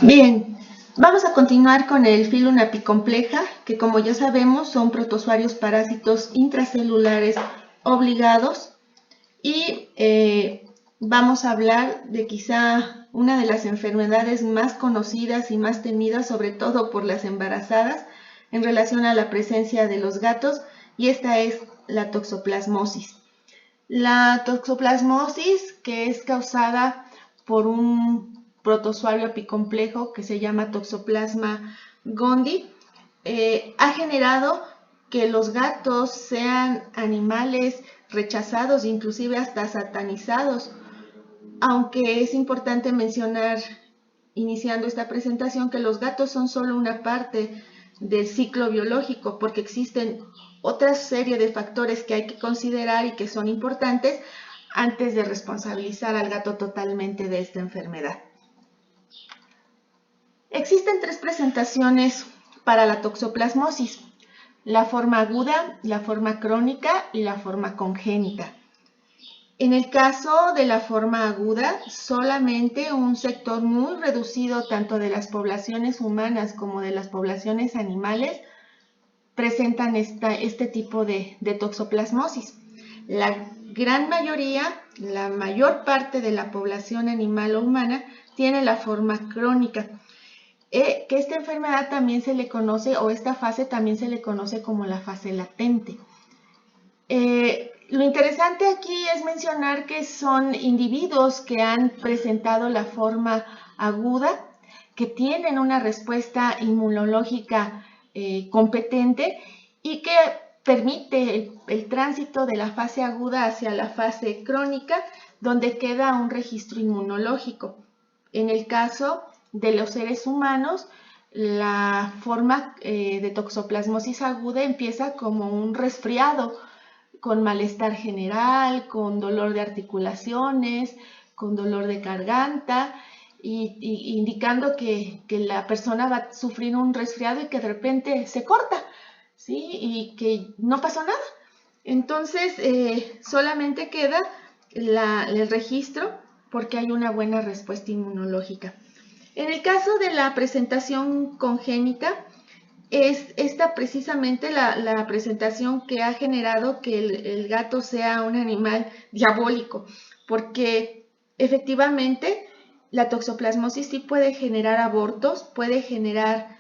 Bien, vamos a continuar con el Phylum Apicompleja, que como ya sabemos son protozoarios parásitos intracelulares obligados y vamos a hablar de quizá una de las enfermedades más conocidas y más temidas, sobre todo por las embarazadas, en relación a la presencia de los gatos, y esta es la toxoplasmosis. La toxoplasmosis, que es causada por un protozoario apicomplejo que se llama Toxoplasma gondii, ha generado que los gatos sean animales rechazados, inclusive hasta satanizados, aunque es importante mencionar, iniciando esta presentación, que los gatos son solo una parte del ciclo biológico, porque existen otra serie de factores que hay que considerar y que son importantes antes de responsabilizar al gato totalmente de esta enfermedad. Existen tres presentaciones para la toxoplasmosis: la forma aguda, la forma crónica y la forma congénita. En el caso de la forma aguda, solamente un sector muy reducido tanto de las poblaciones humanas como de las poblaciones animales presentan este tipo de toxoplasmosis. La gran mayoría, la mayor parte de la población animal o humana tiene la forma crónica, que esta enfermedad también se le conoce, o esta fase también se le conoce como la fase latente. Lo interesante aquí es mencionar que son individuos que han presentado la forma aguda, que tienen una respuesta inmunológica competente y que permite el tránsito de la fase aguda hacia la fase crónica, donde queda un registro inmunológico. En el caso de los seres humanos, la forma de toxoplasmosis aguda empieza como un resfriado, con malestar general, con dolor de articulaciones, con dolor de garganta, y indicando que la persona va a sufrir un resfriado y que de repente se corta, ¿sí? Y que no pasó nada. Entonces, solamente queda el registro porque hay una buena respuesta inmunológica. En el caso de la presentación congénita, es esta precisamente la presentación que ha generado que el gato sea un animal diabólico, porque efectivamente la toxoplasmosis sí puede generar abortos, puede generar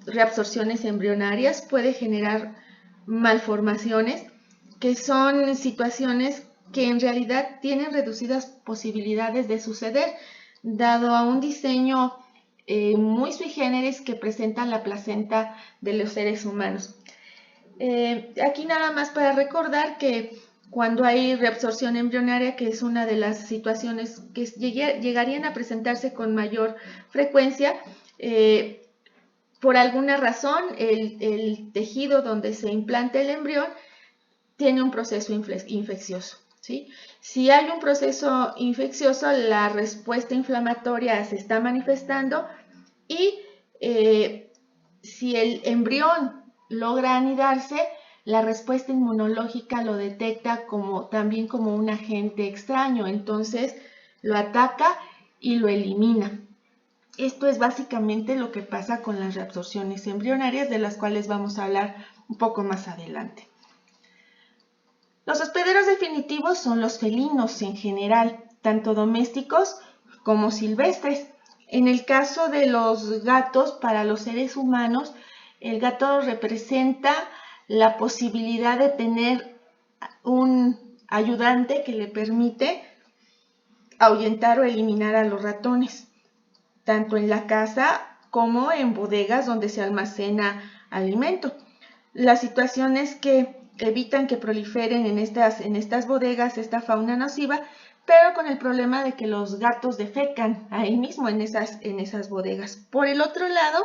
reabsorciones embrionarias, puede generar malformaciones, que son situaciones que en realidad tienen reducidas posibilidades de suceder, dado a un diseño muy sui generis que presentan la placenta de los seres humanos. Aquí nada más para recordar que cuando hay reabsorción embrionaria, que es una de las situaciones que llegarían a presentarse con mayor frecuencia, por alguna razón el tejido donde se implanta el embrión tiene un proceso infeccioso, ¿sí? Si hay un proceso infeccioso, la respuesta inflamatoria se está manifestando y si el embrión logra anidarse, la respuesta inmunológica lo detecta también como un agente extraño, entonces lo ataca y lo elimina. Esto es básicamente lo que pasa con las reabsorciones embrionarias, de las cuales vamos a hablar un poco más adelante. Los hospederos definitivos son los felinos en general, tanto domésticos como silvestres. En el caso de los gatos, para los seres humanos, el gato representa la posibilidad de tener un ayudante que le permite ahuyentar o eliminar a los ratones, tanto en la casa como en bodegas donde se almacena alimento. Las situaciones que evitan que proliferen en estas bodegas esta fauna nociva, pero con el problema de que los gatos defecan ahí mismo en esas bodegas. Por el otro lado,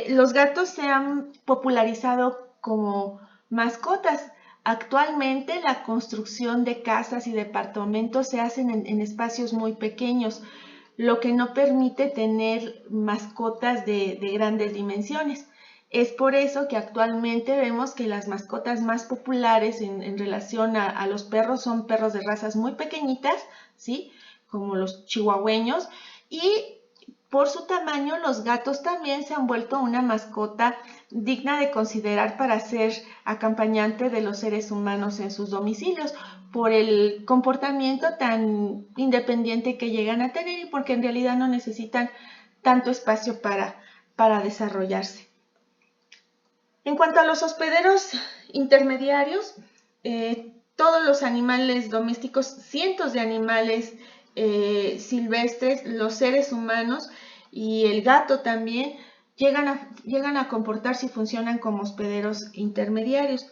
los gatos se han popularizado como mascotas. Actualmente la construcción de casas y departamentos se hacen en espacios muy pequeños, lo que no permite tener mascotas de grandes dimensiones. Es por eso que actualmente vemos que las mascotas más populares en relación a los perros son perros de razas muy pequeñitas, ¿sí? Como los chihuahueños, y por su tamaño, los gatos también se han vuelto una mascota digna de considerar para ser acompañante de los seres humanos en sus domicilios, por el comportamiento tan independiente que llegan a tener y porque en realidad no necesitan tanto espacio para desarrollarse. En cuanto a los hospederos intermediarios, todos los animales domésticos, cientos de animales silvestres, los seres humanos y el gato también llegan a comportarse y funcionan como hospederos intermediarios.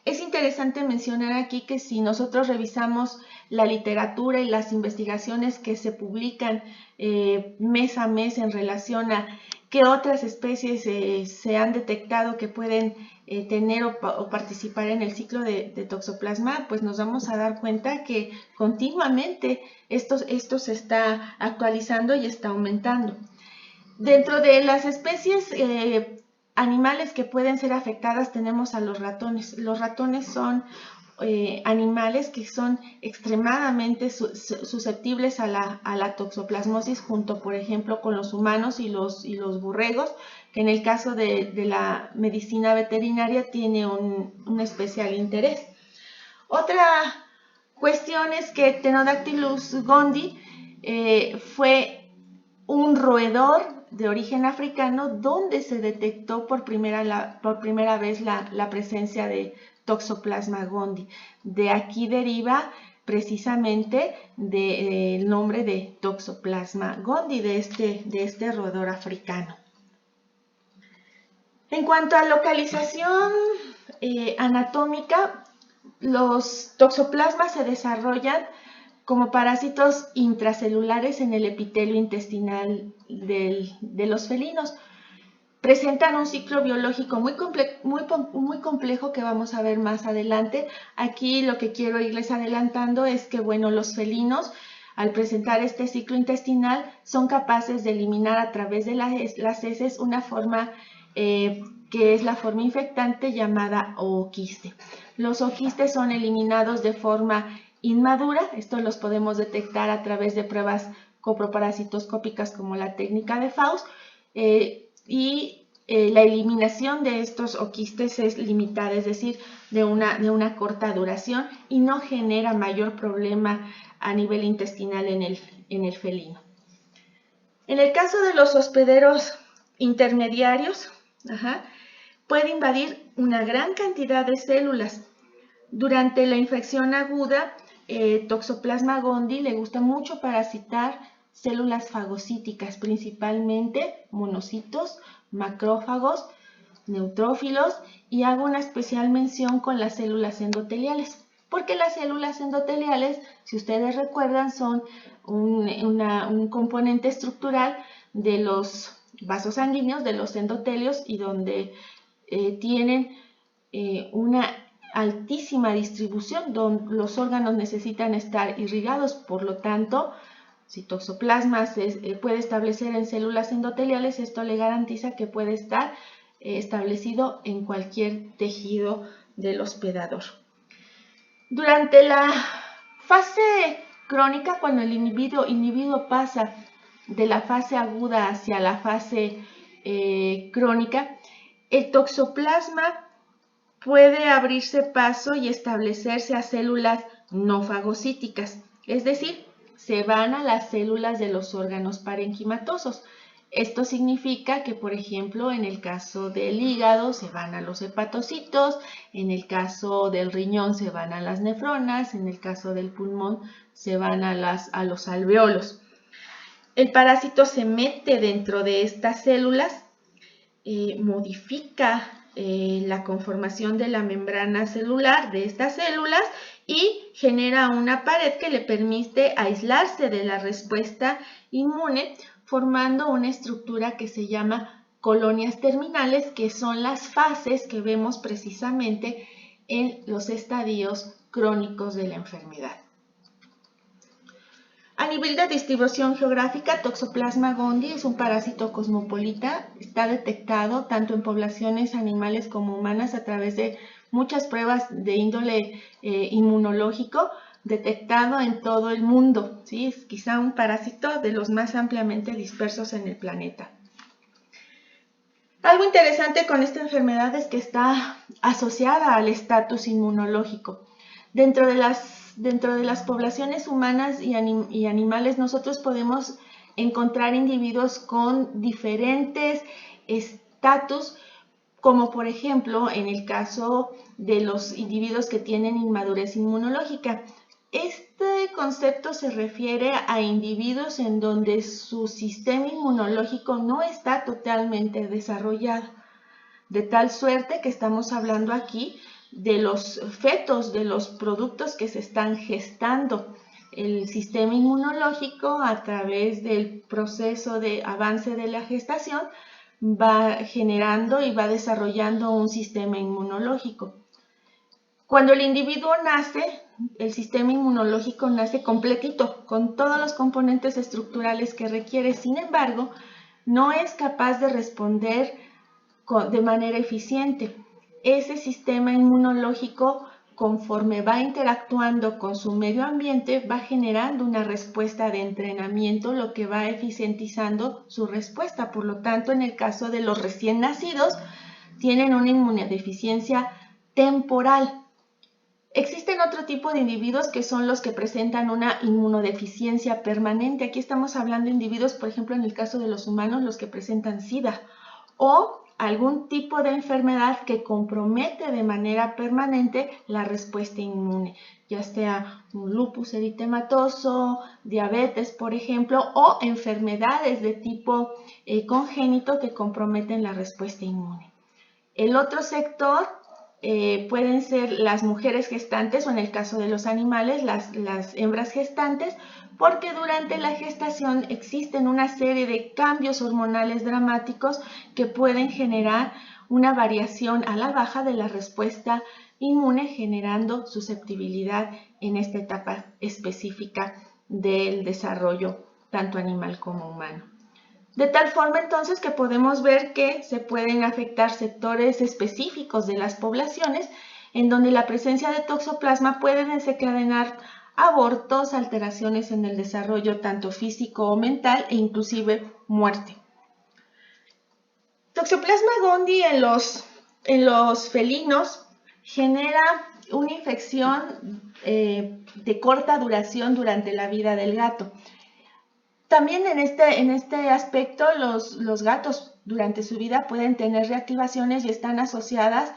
Es interesante mencionar aquí que si nosotros revisamos la literatura y las investigaciones que se publican mes a mes en relación a qué otras especies se han detectado que pueden tener o participar en el ciclo de Toxoplasma, pues nos vamos a dar cuenta que continuamente esto se está actualizando y está aumentando. Dentro de las especies animales que pueden ser afectadas tenemos a los ratones. Los ratones son animales que son extremadamente susceptibles a la toxoplasmosis junto, por ejemplo, con los humanos y los borregos, que en el caso de la medicina veterinaria tiene un especial interés. Otra cuestión es que Pterodactylus gondii fue un roedor de origen africano donde se detectó por primera vez la presencia de Toxoplasma gondii. De aquí deriva precisamente el nombre de Toxoplasma gondii, de este roedor africano. En cuanto a localización anatómica, los toxoplasmas se desarrollan como parásitos intracelulares en el epitelio intestinal de los felinos. Presentan un ciclo biológico muy complejo que vamos a ver más adelante. Aquí lo que quiero irles adelantando es que, bueno, los felinos, al presentar este ciclo intestinal, son capaces de eliminar a través de las heces una forma que es la forma infectante llamada ooquiste. Los ooquistes son eliminados de forma inmadura. Esto los podemos detectar a través de pruebas coproparasitoscópicas como la técnica de Faust. La eliminación de estos ooquistes es limitada, es decir, de una corta duración y no genera mayor problema a nivel intestinal en el felino. En el caso de los hospederos intermediarios, puede invadir una gran cantidad de células. Durante la infección aguda, Toxoplasma gondii le gusta mucho parasitar células fagocíticas, principalmente monocitos, macrófagos, neutrófilos, y hago una especial mención con las células endoteliales, porque las células endoteliales, si ustedes recuerdan, son un componente estructural de los vasos sanguíneos, de los endotelios, y donde tienen una altísima distribución, donde los órganos necesitan estar irrigados. Por lo tanto, si Toxoplasma puede establecer en células endoteliales, esto le garantiza que puede estar establecido en cualquier tejido del hospedador. Durante la fase crónica, cuando el individuo pasa de la fase aguda hacia la fase crónica, el toxoplasma puede abrirse paso y establecerse a células no fagocíticas, es decir, se van a las células de los órganos parenquimatosos. Esto significa que, por ejemplo, en el caso del hígado se van a los hepatocitos, en el caso del riñón se van a las nefronas, en el caso del pulmón se van a los alveolos. El parásito se mete dentro de estas células, modifica la conformación de la membrana celular de estas células y genera una pared que le permite aislarse de la respuesta inmune, formando una estructura que se llama colonias terminales, que son las fases que vemos precisamente en los estadios crónicos de la enfermedad. A nivel de distribución geográfica, Toxoplasma gondii es un parásito cosmopolita. Está detectado tanto en poblaciones animales como humanas a través de muchas pruebas de índole inmunológico, detectado en todo el mundo, ¿sí? Es quizá un parásito de los más ampliamente dispersos en el planeta. Algo interesante con esta enfermedad es que está asociada al estatus inmunológico. Dentro de las poblaciones humanas y animales, nosotros podemos encontrar individuos con diferentes estatus, como por ejemplo en el caso de los individuos que tienen inmadurez inmunológica. Este concepto se refiere a individuos en donde su sistema inmunológico no está totalmente desarrollado, de tal suerte que estamos hablando aquí de los fetos, de los productos que se están gestando. El sistema inmunológico, a través del proceso de avance de la gestación, va generando y va desarrollando un sistema inmunológico. Cuando el individuo nace, el sistema inmunológico nace completito, con todos los componentes estructurales que requiere. Sin embargo, no es capaz de responder de manera eficiente. Ese sistema inmunológico, conforme va interactuando con su medio ambiente, va generando una respuesta de entrenamiento, lo que va eficientizando su respuesta. Por lo tanto, en el caso de los recién nacidos, tienen una inmunodeficiencia temporal. Existen otro tipo de individuos que son los que presentan una inmunodeficiencia permanente. Aquí estamos hablando de individuos, por ejemplo, en el caso de los humanos, los que presentan SIDA o algún tipo de enfermedad que compromete de manera permanente la respuesta inmune, ya sea un lupus eritematoso, diabetes, por ejemplo, o enfermedades de tipo congénito que comprometen la respuesta inmune. El otro sector pueden ser las mujeres gestantes o, en el caso de los animales, las hembras gestantes, porque durante la gestación existen una serie de cambios hormonales dramáticos que pueden generar una variación a la baja de la respuesta inmune, generando susceptibilidad en esta etapa específica del desarrollo tanto animal como humano. De tal forma entonces que podemos ver que se pueden afectar sectores específicos de las poblaciones en donde la presencia de toxoplasma puede desencadenar abortos, alteraciones en el desarrollo tanto físico o mental e inclusive muerte. Toxoplasma gondii en los felinos genera una infección de corta duración durante la vida del gato. También en este aspecto, los gatos durante su vida pueden tener reactivaciones y están asociadas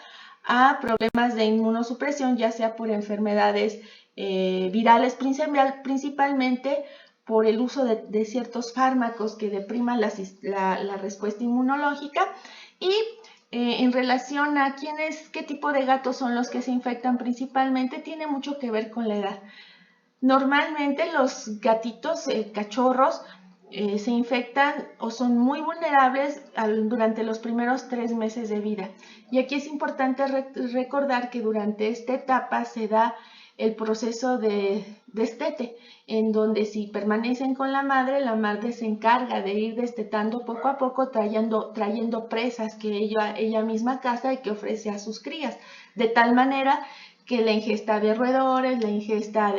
a problemas de inmunosupresión, ya sea por enfermedades virales, principalmente por el uso de ciertos fármacos que depriman la respuesta inmunológica. Y en relación a qué tipo de gatos son los que se infectan principalmente, tiene mucho que ver con la edad. Normalmente los gatitos, cachorros, se infectan o son muy vulnerables durante los primeros 3 meses de vida. Y aquí es importante recordar que durante esta etapa se da el proceso de destete, en donde si permanecen con la madre se encarga de ir destetando poco a poco, trayendo presas que ella misma caza y que ofrece a sus crías, de tal manera que la ingesta de roedores, la ingesta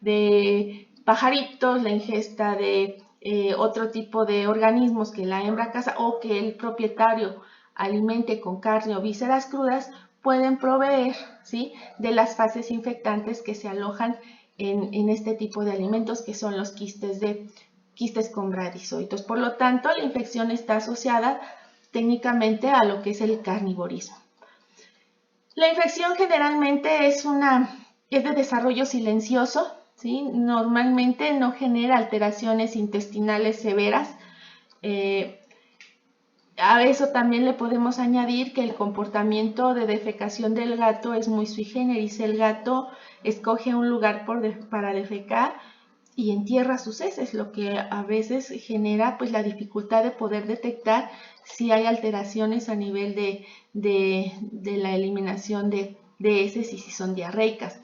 de pajaritos, la ingesta de otro tipo de organismos que la hembra caza o que el propietario alimente con carne o vísceras crudas, pueden proveer, ¿sí?, de las fases infectantes que se alojan en este tipo de alimentos, que son los quistes con bradizoitos. Por lo tanto, la infección está asociada técnicamente a lo que es el carnivorismo. La infección generalmente es de desarrollo silencioso, ¿sí? Normalmente no genera alteraciones intestinales severas. A eso también le podemos añadir que el comportamiento de defecación del gato es muy sui generis. El gato escoge un lugar para defecar y entierra sus heces, lo que a veces genera pues la dificultad de poder detectar si hay alteraciones a nivel de la eliminación de heces y si son diarreicas.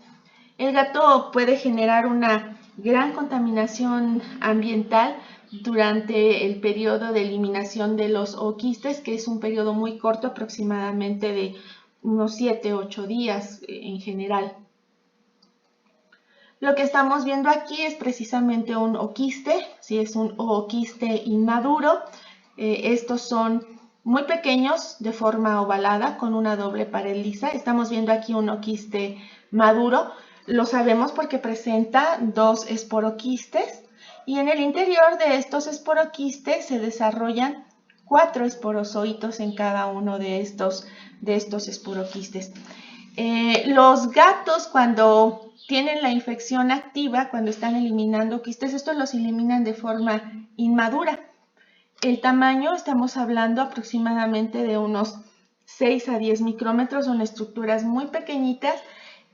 El gato puede generar una gran contaminación ambiental durante el periodo de eliminación de los ooquistes, que es un periodo muy corto, aproximadamente de unos 7-8 días en general. Lo que estamos viendo aquí es precisamente un oquiste, ¿sí? Es un oquiste inmaduro. Estos son muy pequeños, de forma ovalada, con una doble pared lisa. Estamos viendo aquí un oquiste maduro. Lo sabemos porque presenta dos esporoquistes y en el interior de estos esporoquistes se desarrollan 4 esporozoitos en cada uno de estos esporoquistes. Los gatos, cuando tienen la infección activa, cuando están eliminando quistes, estos los eliminan de forma inmadura. El tamaño, estamos hablando aproximadamente de unos 6 a 10 micrómetros, son estructuras muy pequeñitas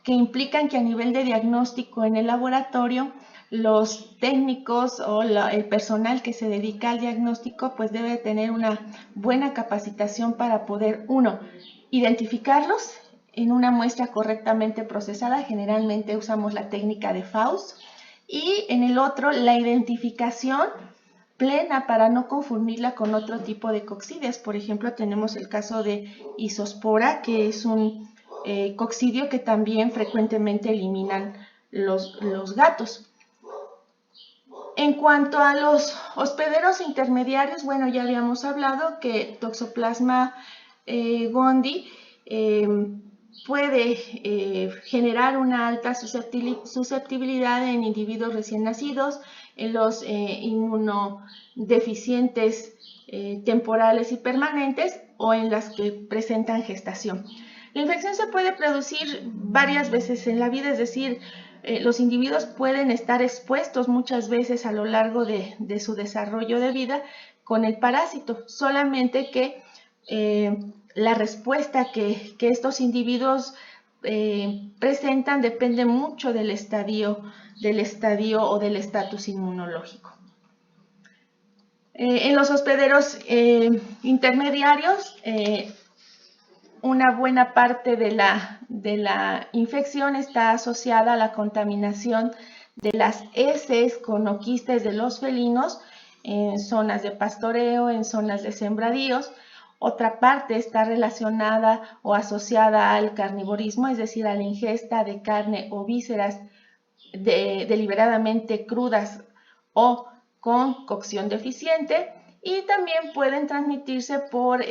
que implican que a nivel de diagnóstico en el laboratorio, los técnicos o el personal que se dedica al diagnóstico pues debe tener una buena capacitación para poder, uno, identificarlos en una muestra correctamente procesada. Generalmente usamos la técnica de Faust, y en el otro la identificación plena para no confundirla con otro tipo de coccidias. Por ejemplo, tenemos el caso de Isospora, que es un coccidio que también frecuentemente eliminan los gatos. En cuanto a los hospederos intermediarios, bueno, ya habíamos hablado que Toxoplasma gondii puede generar una alta susceptibilidad en individuos recién nacidos, en los inmunodeficientes temporales y permanentes o en las que presentan gestación. La infección se puede producir varias veces en la vida, es decir, los individuos pueden estar expuestos muchas veces a lo largo de su desarrollo de vida con el parásito, solamente que la respuesta que estos individuos presentan depende mucho del estadio o del estatus inmunológico. En los hospederos intermediarios, una buena parte de la infección está asociada a la contaminación de las heces con oquistes de los felinos en zonas de pastoreo, en zonas de sembradíos. Otra parte está relacionada o asociada al carnivorismo, es decir, a la ingesta de carne o vísceras deliberadamente crudas o con cocción deficiente, y también pueden transmitirse por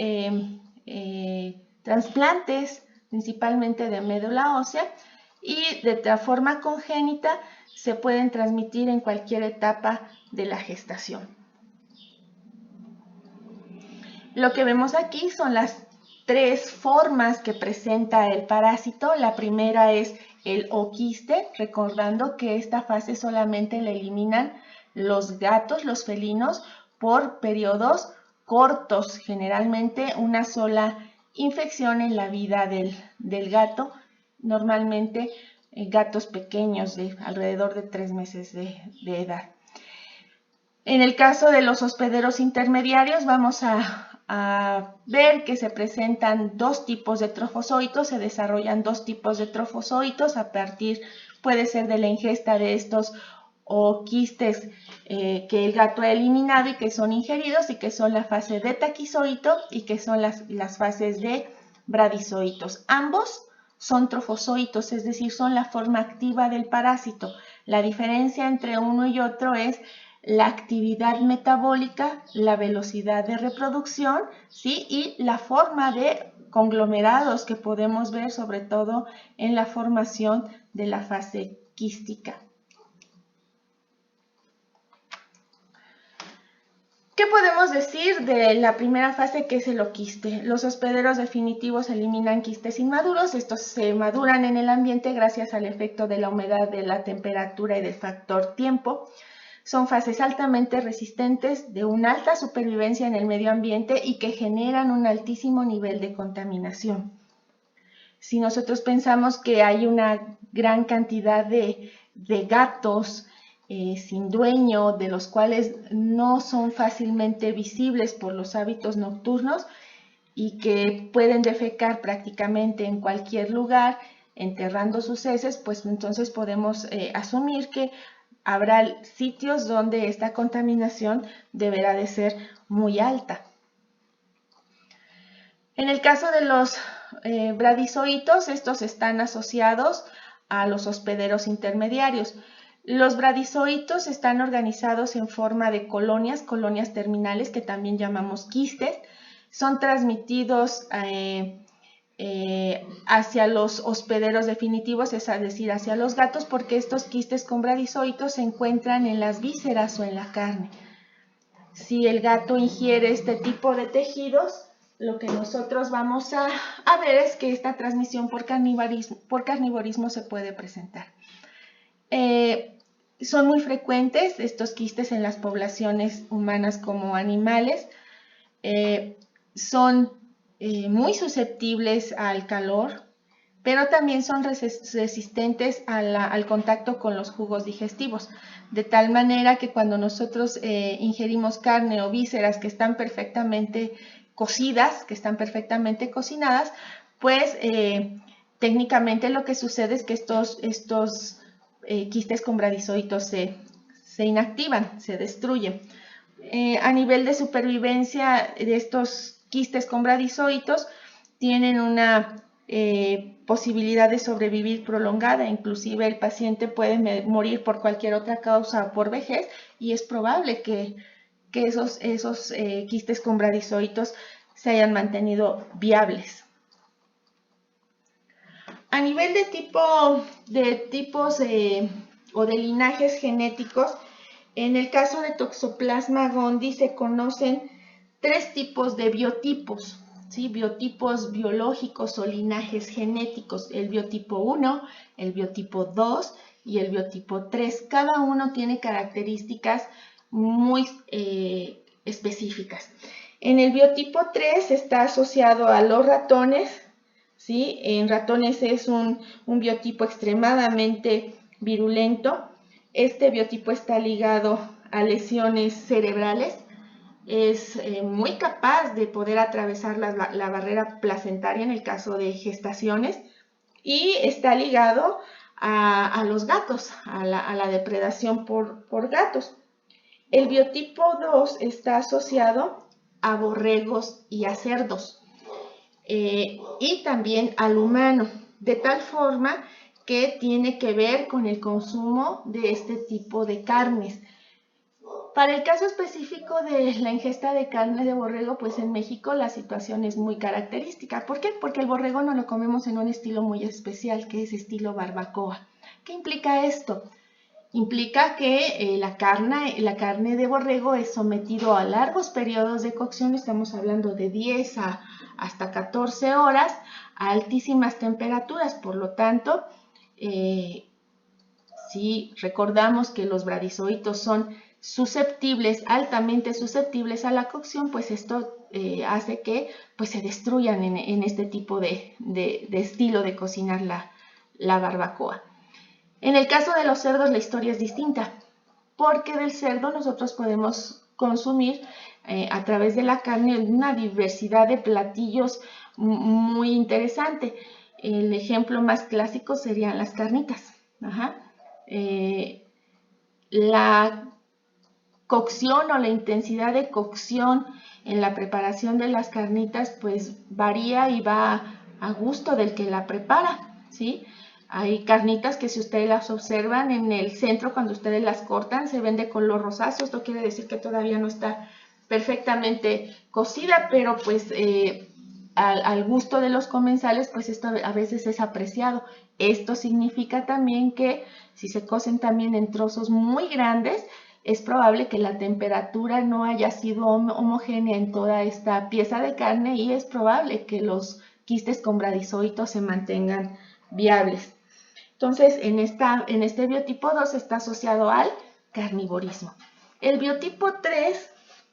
trasplantes, principalmente de médula ósea, y de forma congénita se pueden transmitir en cualquier etapa de la gestación. Lo que vemos aquí son las 3 formas que presenta el parásito. La primera es el oquiste, recordando que esta fase solamente la eliminan los gatos, los felinos, por periodos cortos, generalmente una sola infección en la vida del gato, normalmente gatos pequeños de alrededor de 3 meses de edad. En el caso de los hospederos intermediarios vamos a ver que se presentan 2 tipos de trofozoitos, se desarrollan 2 tipos de trofozoitos a partir, puede ser de la ingesta de estos oquistes que el gato ha eliminado y que son ingeridos, y que son la fase de taquizoito y que son las fases de bradizoitos. Ambos son trofozoitos, es decir, son la forma activa del parásito. La diferencia entre uno y otro es la actividad metabólica, la velocidad de reproducción, ¿sí? Y la forma de conglomerados que podemos ver sobre todo en la formación de la fase quística. ¿Qué podemos decir de la primera fase, que es el oquiste? Los hospederos definitivos eliminan quistes inmaduros. Estos se maduran en el ambiente gracias al efecto de la humedad, de la temperatura y del factor tiempo. Son fases altamente resistentes, de una alta supervivencia en el medio ambiente y que generan un altísimo nivel de contaminación. Si nosotros pensamos que hay una gran cantidad de gatos sin dueño, de los cuales no son fácilmente visibles por los hábitos nocturnos y que pueden defecar prácticamente en cualquier lugar, enterrando sus heces, pues entonces podemos asumir que habrá sitios donde esta contaminación deberá de ser muy alta. En el caso de los bradizoitos, estos están asociados a los hospederos intermediarios. Los bradizoitos están organizados en forma de colonias terminales que también llamamos quistes. Son transmitidos hacia los hospederos definitivos, es decir, hacia los gatos, porque estos quistes con bradizoitos se encuentran en las vísceras o en la carne. Si el gato ingiere este tipo de tejidos, lo que nosotros vamos a ver es que esta transmisión por carnivorismo se puede presentar. Son muy frecuentes estos quistes en las poblaciones humanas como animales. Son muy susceptibles al calor, pero también son resistentes al contacto con los jugos digestivos, de tal manera que cuando nosotros ingerimos carne o vísceras que están perfectamente cocidas, que están perfectamente cocinadas, pues técnicamente lo que sucede es que estos quistes con bradizoitos se inactivan, se destruyen. A nivel de supervivencia de estos quistes con bradizoitos tienen una posibilidad de sobrevivir prolongada, inclusive el paciente puede morir por cualquier otra causa por vejez y es probable que esos quistes con bradizoitos se hayan mantenido viables. A nivel de tipos o de linajes genéticos, en el caso de Toxoplasma gondii se conocen 3 tipos de biotipos, ¿sí? Biotipos biológicos o linajes genéticos, el biotipo 1, el biotipo 2 y el biotipo 3. Cada uno tiene características muy específicas. En el biotipo 3 está asociado a los ratones, ¿sí? En ratones es un biotipo extremadamente virulento. Este biotipo está ligado a lesiones cerebrales. Es muy capaz de poder atravesar la barrera placentaria en el caso de gestaciones y está ligado a los gatos, a la depredación por gatos. El biotipo 2 está asociado a borregos y a cerdos. Y también al humano, de tal forma que tiene que ver con el consumo de este tipo de carnes. Para el caso específico de la ingesta de carne de borrego, pues en México la situación es muy característica. ¿Por qué? Porque el borrego no lo comemos en un estilo muy especial, que es estilo barbacoa. ¿Qué implica esto? Implica que la carne de borrego es sometido a largos periodos de cocción, estamos hablando de 10 hasta 14 horas, a altísimas temperaturas. Por lo tanto, si recordamos que los bradizoitos son altamente susceptibles a la cocción, pues esto hace que pues, se destruyan en este tipo de estilo de cocinar la barbacoa. En el caso de los cerdos la historia es distinta, porque del cerdo nosotros podemos consumir a través de la carne una diversidad de platillos muy interesante. El ejemplo más clásico serían las carnitas. La cocción o la intensidad de cocción en la preparación de las carnitas pues varía y va a gusto del que la prepara, ¿sí? Hay carnitas que si ustedes las observan en el centro, cuando ustedes las cortan, se ven de color rosáceo. Esto quiere decir que todavía no está perfectamente cocida, pero pues al gusto de los comensales, pues esto a veces es apreciado. Esto significa también que si se cocen también en trozos muy grandes, es probable que la temperatura no haya sido homogénea en toda esta pieza de carne y es probable que los quistes con bradizoitos se mantengan viables. Entonces, en este biotipo 2 está asociado al carnivorismo. El biotipo 3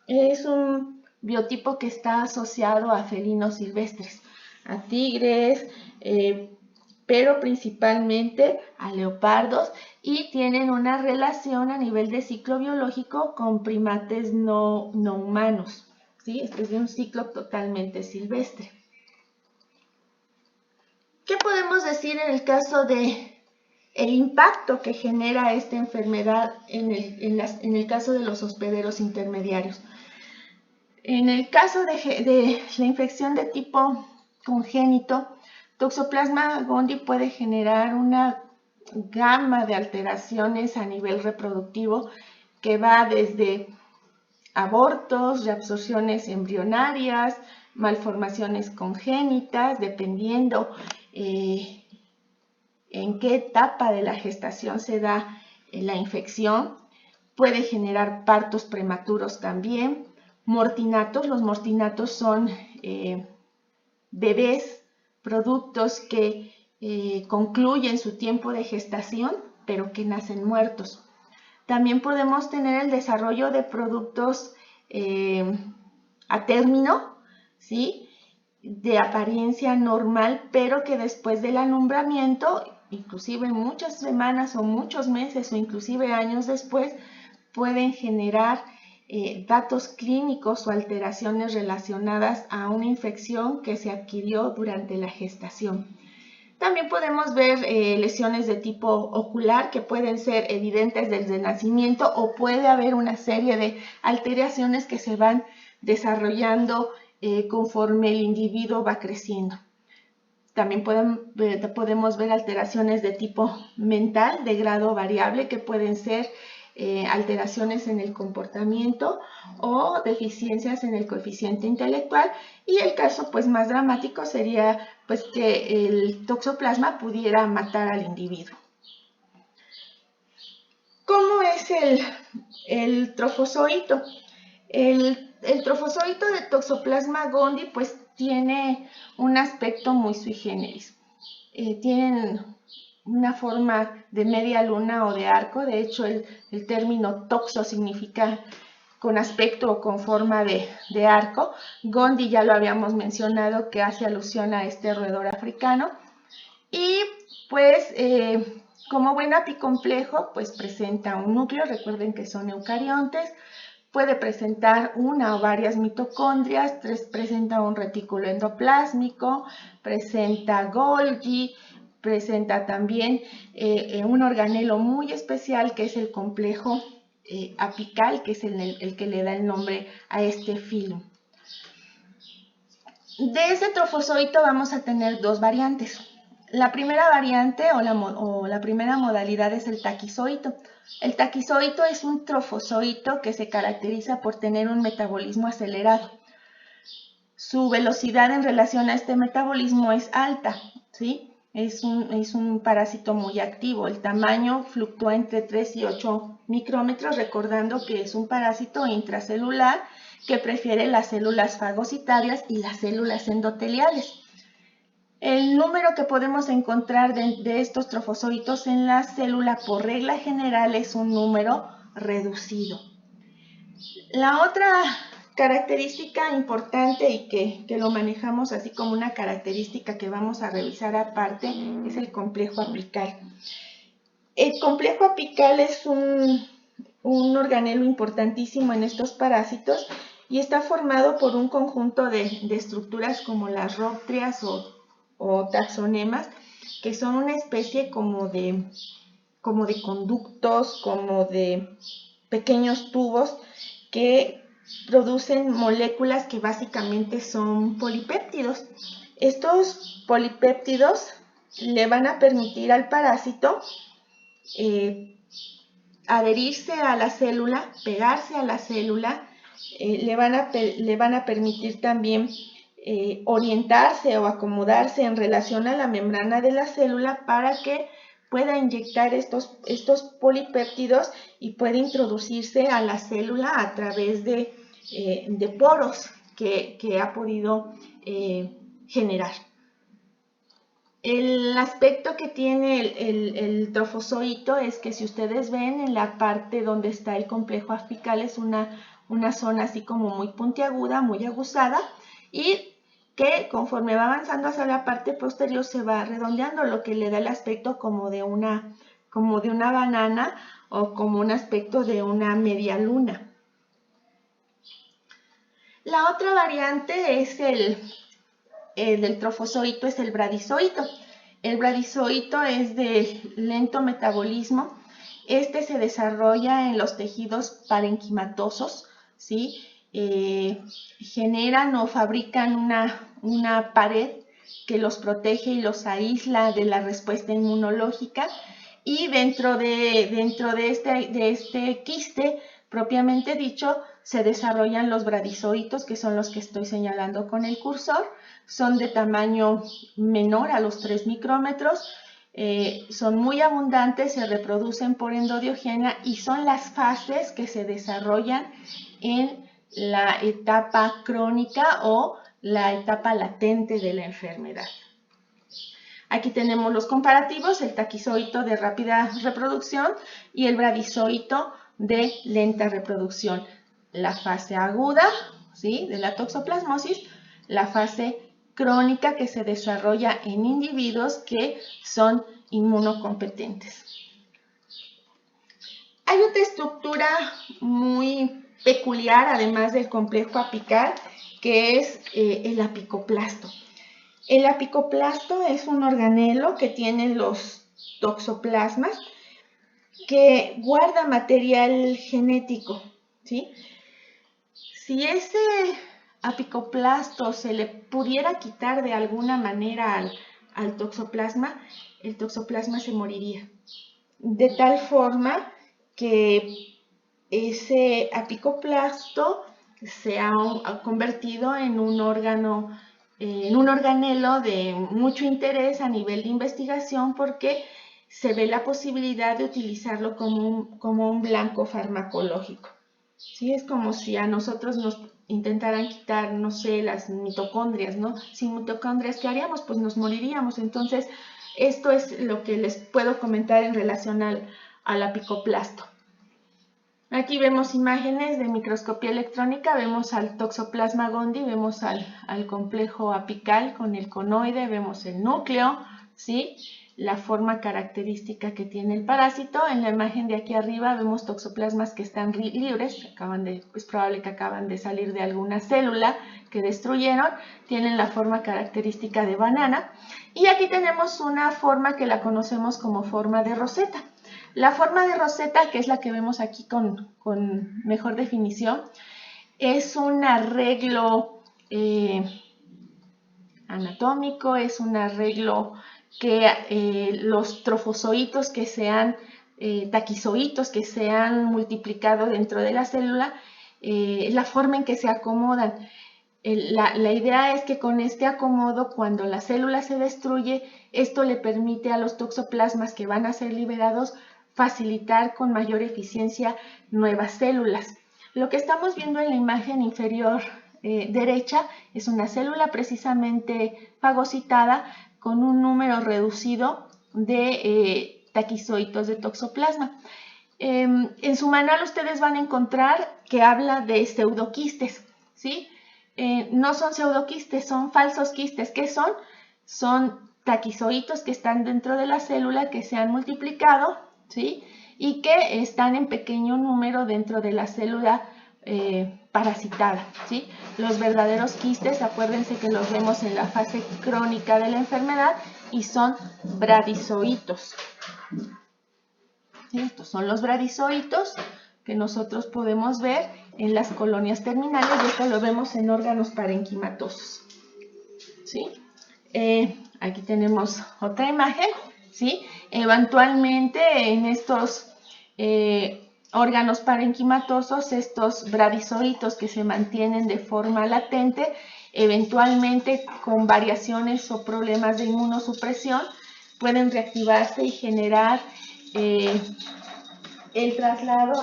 es un biotipo que está asociado a felinos silvestres, a tigres, pero principalmente a leopardos, y tienen una relación a nivel de ciclo biológico con primates no humanos, ¿sí? Este es de un ciclo totalmente silvestre. ¿Qué podemos decir en el caso de el impacto que genera esta enfermedad en el caso de los hospederos intermediarios? En el caso de la infección de tipo congénito, Toxoplasma gondii puede generar una gama de alteraciones a nivel reproductivo que va desde abortos, reabsorciones embrionarias, malformaciones congénitas, dependiendo en qué etapa de la gestación se da la infección. Puede generar partos prematuros también. Mortinatos, los mortinatos son bebés, productos que concluyen su tiempo de gestación, pero que nacen muertos. También podemos tener el desarrollo de productos a término, ¿sí? De apariencia normal, pero que después del alumbramiento, inclusive muchas semanas o muchos meses o inclusive años después, pueden generar datos clínicos o alteraciones relacionadas a una infección que se adquirió durante la gestación. También podemos ver lesiones de tipo ocular que pueden ser evidentes desde el nacimiento, o puede haber una serie de alteraciones que se van desarrollando conforme el individuo va creciendo. También podemos ver alteraciones de tipo mental de grado variable que pueden ser alteraciones en el comportamiento o deficiencias en el coeficiente intelectual, y el caso pues más dramático sería pues que el toxoplasma pudiera matar al individuo. ¿Cómo es el trofozoito? El trofozoito de Toxoplasma gondii pues tiene un aspecto muy sui generis. Tienen una forma de media luna o de arco. De hecho, el término toxo significa con aspecto o con forma de arco. Gondii ya lo habíamos mencionado, que hace alusión a este roedor africano. Y pues como buen apicomplejo, pues presenta un núcleo. Recuerden que son eucariontes. Puede presentar una o varias mitocondrias, presenta un retículo endoplásmico, presenta Golgi, presenta también un organelo muy especial que es el complejo apical, que es el que le da el nombre a este filo. De ese trofozoito vamos a tener dos variantes. La primera variante o la primera modalidad es el taquizoito. El taquizoito es un trofozoito que se caracteriza por tener un metabolismo acelerado. Su velocidad en relación a este metabolismo es alta, ¿sí? Es un parásito muy activo. El tamaño fluctúa entre 3 y 8 micrómetros, recordando que es un parásito intracelular que prefiere las células fagocitarias y las células endoteliales. El número que podemos encontrar de estos trofozoitos en la célula por regla general es un número reducido. La otra característica importante y que lo manejamos así como una característica que vamos a revisar aparte es el complejo apical. El complejo apical es un organelo importantísimo en estos parásitos y está formado por un conjunto de estructuras como las róptrias o taxonemas, que son una especie como de conductos, como de pequeños tubos que producen moléculas que básicamente son polipéptidos. Estos polipéptidos le van a permitir al parásito adherirse a la célula, pegarse a la célula, le van a permitir también orientarse o acomodarse en relación a la membrana de la célula para que pueda inyectar estos polipéptidos y pueda introducirse a la célula a través de poros que ha podido generar. El aspecto que tiene el trofozoito es que si ustedes ven en la parte donde está el complejo apical es una zona así como muy puntiaguda, muy aguzada, y que conforme va avanzando hacia la parte posterior se va redondeando, lo que le da el aspecto como de una banana o como un aspecto de una media luna. La otra variante es del trofozoito, es el bradizoito. El bradizoito es de lento metabolismo. Este se desarrolla en los tejidos parenquimatosos, ¿sí? Generan o fabrican una pared que los protege y los aísla de la respuesta inmunológica, y dentro de este quiste propiamente dicho se desarrollan los bradizoitos, que son los que estoy señalando con el cursor. Son de tamaño menor a los 3 micrómetros, son muy abundantes, se reproducen por endodiogenia y son las fases que se desarrollan en la etapa crónica o la etapa latente de la enfermedad. Aquí tenemos los comparativos, el taquizoito de rápida reproducción y el bradizoito de lenta reproducción. La fase aguda, ¿sí?, de la toxoplasmosis, la fase crónica que se desarrolla en individuos que son inmunocompetentes. Hay otra estructura muy peculiar, además del complejo apical, que es el apicoplasto. El apicoplasto es un organelo que tiene los toxoplasmas que guarda material genético, ¿sí? Si ese apicoplasto se le pudiera quitar de alguna manera al toxoplasma, el toxoplasma se moriría. De tal forma que ese apicoplasto se ha convertido en un órgano, en un organelo de mucho interés a nivel de investigación, porque se ve la posibilidad de utilizarlo como un blanco farmacológico. ¿Sí? Es como si a nosotros nos intentaran quitar, no sé, las mitocondrias, ¿no? Sin mitocondrias, ¿qué haríamos? Pues nos moriríamos. Entonces, esto es lo que les puedo comentar en relación al apicoplasto. Aquí vemos imágenes de microscopía electrónica, vemos al Toxoplasma gondii, vemos al complejo apical con el conoide, vemos el núcleo, ¿sí?, la forma característica que tiene el parásito. En la imagen de aquí arriba vemos toxoplasmas que están libres, es probable que acaban de salir de alguna célula que destruyeron, tienen la forma característica de banana. Y aquí tenemos una forma que la conocemos como forma de roseta. La forma de roseta, que es la que vemos aquí con mejor definición, es un arreglo anatómico, es un arreglo que los trofozoitos que sean taquizoitos que se han multiplicado dentro de la célula, la forma en que se acomodan. La idea es que con este acomodo, cuando la célula se destruye, esto le permite a los toxoplasmas que van a ser liberados facilitar con mayor eficiencia nuevas células. Lo que estamos viendo en la imagen inferior derecha es una célula precisamente fagocitada con un número reducido de taquizoitos de toxoplasma. En su manual ustedes van a encontrar que habla de pseudoquistes, ¿sí? No son pseudoquistes, son falsos quistes. ¿Qué son? Son taquizoitos que están dentro de la célula que se han multiplicado, ¿sí?, y que están en pequeño número dentro de la célula parasitada, ¿sí? Los verdaderos quistes, acuérdense que los vemos en la fase crónica de la enfermedad y son bradizoitos. ¿Sí? Estos son los bradizoitos que nosotros podemos ver en las colonias terminales, y esto lo vemos en órganos parenquimatosos. ¿Sí? Aquí tenemos otra imagen, ¿sí? Eventualmente en estos órganos parenquimatosos, estos bradizoitos que se mantienen de forma latente, eventualmente con variaciones o problemas de inmunosupresión, pueden reactivarse y generar el traslado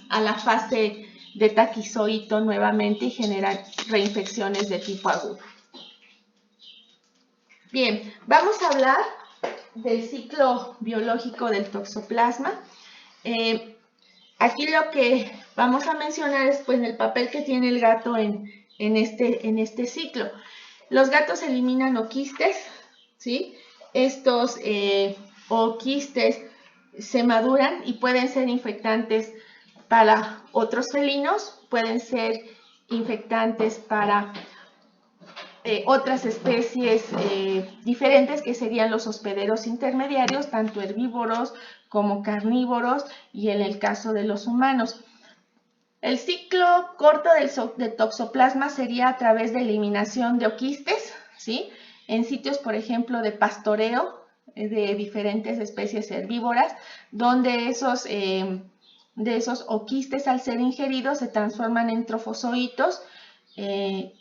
a la fase de taquizoito nuevamente y generar reinfecciones de tipo agudo. Bien, vamos a hablar del ciclo biológico del toxoplasma. Aquí lo que vamos a mencionar es pues el papel que tiene el gato en este ciclo. Los gatos eliminan oquistes, ¿sí? Estos oquistes se maduran y pueden ser infectantes para otros felinos, pueden ser infectantes para otras especies diferentes, que serían los hospederos intermediarios, tanto herbívoros como carnívoros, y en el caso de los humanos. El ciclo corto del toxoplasma sería a través de eliminación de oquistes, ¿sí?, en sitios, por ejemplo, de pastoreo, de diferentes especies herbívoras, donde esos oquistes, al ser ingeridos, se transforman en trofozoitos,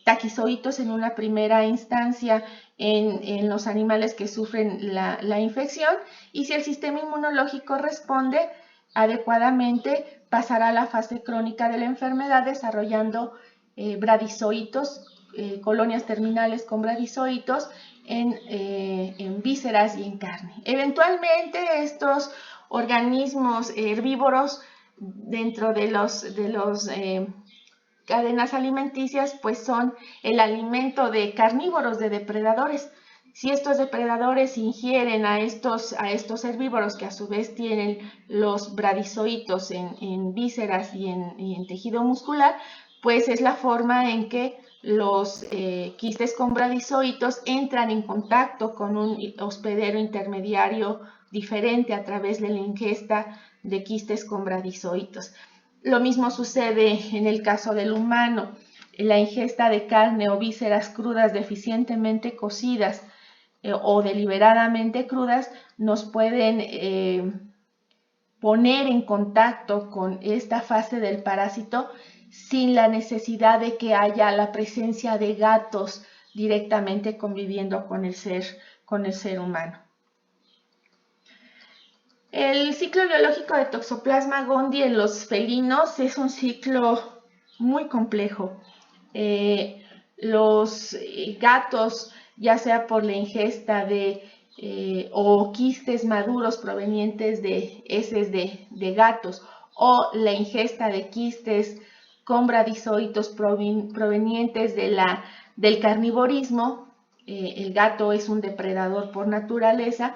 taquizoitos en una primera instancia en los animales que sufren la infección, y si el sistema inmunológico responde adecuadamente, pasará a la fase crónica de la enfermedad desarrollando bradizoitos, colonias terminales con bradizoitos en vísceras y en carne. Eventualmente estos organismos herbívoros dentro de los cadenas alimenticias pues son el alimento de carnívoros, de depredadores. Si estos depredadores ingieren a estos herbívoros, que a su vez tienen los bradizoitos en vísceras y en tejido muscular, pues es la forma en que los quistes con bradizoitos entran en contacto con un hospedero intermediario diferente a través de la ingesta de quistes con bradizoitos. Lo mismo sucede en el caso del humano. La ingesta de carne o vísceras crudas deficientemente cocidas o deliberadamente crudas nos pueden poner en contacto con esta fase del parásito sin la necesidad de que haya la presencia de gatos directamente conviviendo con el ser humano. El ciclo biológico de Toxoplasma gondii en los felinos es un ciclo muy complejo. Los gatos, ya sea por la ingesta o quistes maduros provenientes de heces de gatos, o la ingesta de quistes con bradizoitos provenientes del carnivorismo, el gato es un depredador por naturaleza,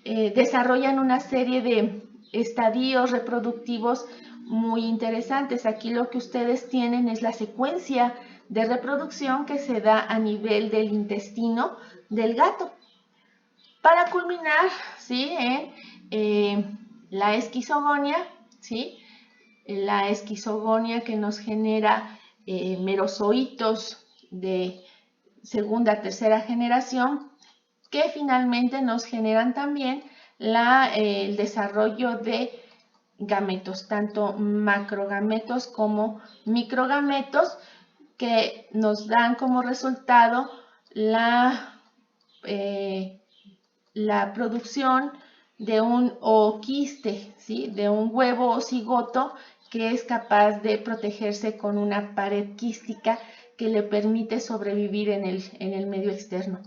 desarrollan una serie de estadios reproductivos muy interesantes. Aquí lo que ustedes tienen es la secuencia de reproducción que se da a nivel del intestino del gato, para culminar, ¿sí?, en la esquizogonia, ¿sí?, la esquizogonia que nos genera merozoitos de segunda, tercera generación, que finalmente nos generan también el desarrollo de gametos, tanto macrogametos como microgametos, que nos dan como resultado la producción de un ooquiste, ¿sí?, de un huevo o cigoto que es capaz de protegerse con una pared quística que le permite sobrevivir en el medio externo.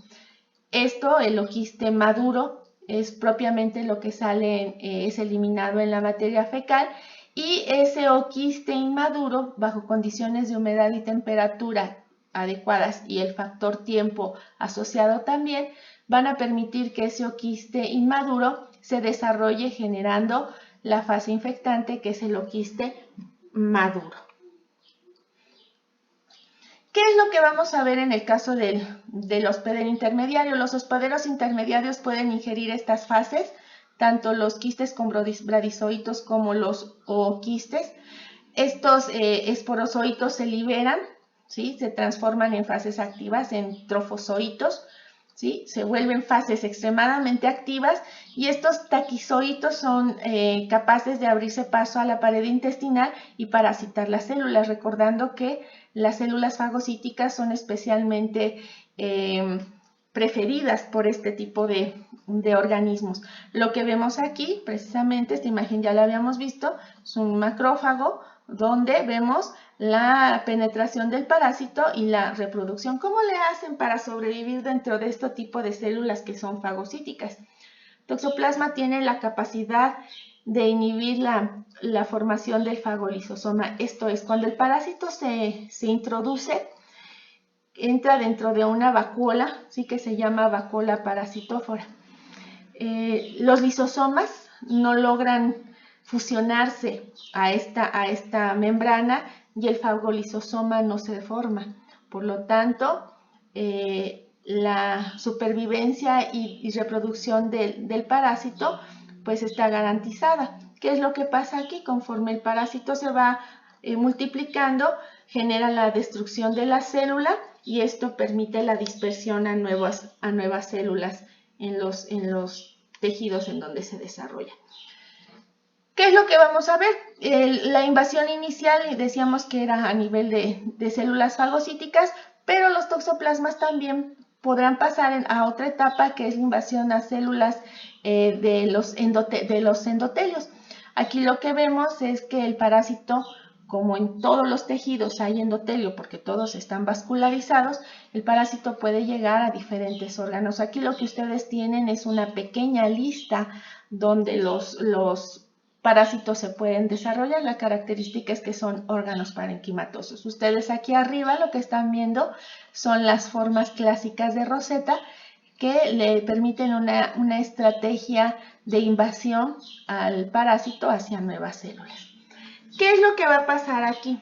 Esto, el ooquiste maduro, es propiamente lo que sale, es eliminado en la materia fecal, y ese ooquiste inmaduro, bajo condiciones de humedad y temperatura adecuadas y el factor tiempo asociado también, van a permitir que ese ooquiste inmaduro se desarrolle generando la fase infectante, que es el ooquiste maduro. ¿Qué es lo que vamos a ver en el caso del hospedero intermediario? Los hospederos intermediarios pueden ingerir estas fases, tanto los quistes con bradizoitos como los ooquistes. Estos esporozoitos se liberan, ¿sí?, se transforman en fases activas, en trofozoitos, ¿sí?, se vuelven fases extremadamente activas, y estos taquizoitos son capaces de abrirse paso a la pared intestinal y parasitar las células, recordando que las células fagocíticas son especialmente preferidas por este tipo de organismos. Lo que vemos aquí, precisamente, esta imagen ya la habíamos visto, es un macrófago donde vemos la penetración del parásito y la reproducción. ¿Cómo le hacen para sobrevivir dentro de este tipo de células que son fagocíticas? Toxoplasma tiene la capacidad de inhibir la formación del fagolisosoma. Esto es, cuando el parásito se introduce, entra dentro de una vacuola, ¿sí?, que se llama vacuola parasitófora. Los lisosomas no logran fusionarse a esta membrana, y el fagolisosoma no se forma. Por lo tanto, la supervivencia y reproducción del parásito pues está garantizada. ¿Qué es lo que pasa aquí? Conforme el parásito se va multiplicando, genera la destrucción de la célula, y esto permite la dispersión a nuevas células en los tejidos en donde se desarrolla. ¿Qué es lo que vamos a ver? La invasión inicial, decíamos que era a nivel de células fagocíticas, pero los toxoplasmas también podrán pasar a otra etapa, que es la invasión a células de los endotelios. Aquí lo que vemos es que el parásito, como en todos los tejidos hay endotelio porque todos están vascularizados, el parásito puede llegar a diferentes órganos. Aquí lo que ustedes tienen es una pequeña lista donde los parásitos se pueden desarrollar. La característica es que son órganos parenquimatosos. Ustedes aquí arriba lo que están viendo son las formas clásicas de roseta que le permiten una estrategia de invasión al parásito hacia nuevas células. ¿Qué es lo que va a pasar aquí?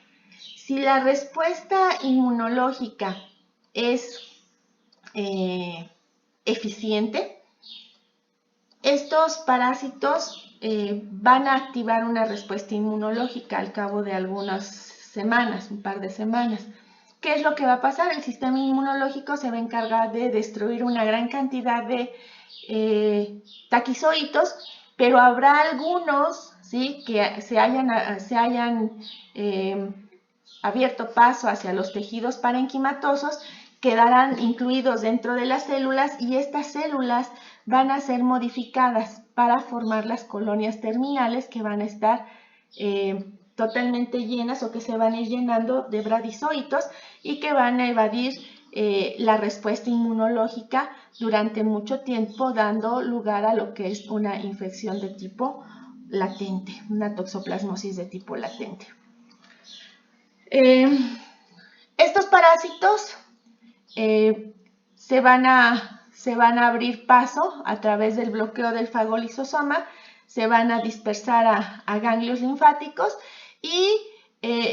Si la respuesta inmunológica es eficiente, estos parásitos van a activar una respuesta inmunológica al cabo de algunas semanas, un par de semanas. ¿Qué es lo que va a pasar? El sistema inmunológico se va a encargar de destruir una gran cantidad de taquizoitos, pero habrá algunos, ¿sí?, que se hayan abierto paso hacia los tejidos parenquimatosos, quedarán incluidos dentro de las células y estas células van a ser modificadas para formar las colonias terminales que van a estar totalmente llenas o que se van a ir llenando de bradizoitos y que van a evadir la respuesta inmunológica durante mucho tiempo, dando lugar a lo que es una infección de tipo latente, una toxoplasmosis de tipo latente. Estos parásitos se van a abrir paso a través del bloqueo del fagolisosoma, se van a dispersar a ganglios linfáticos y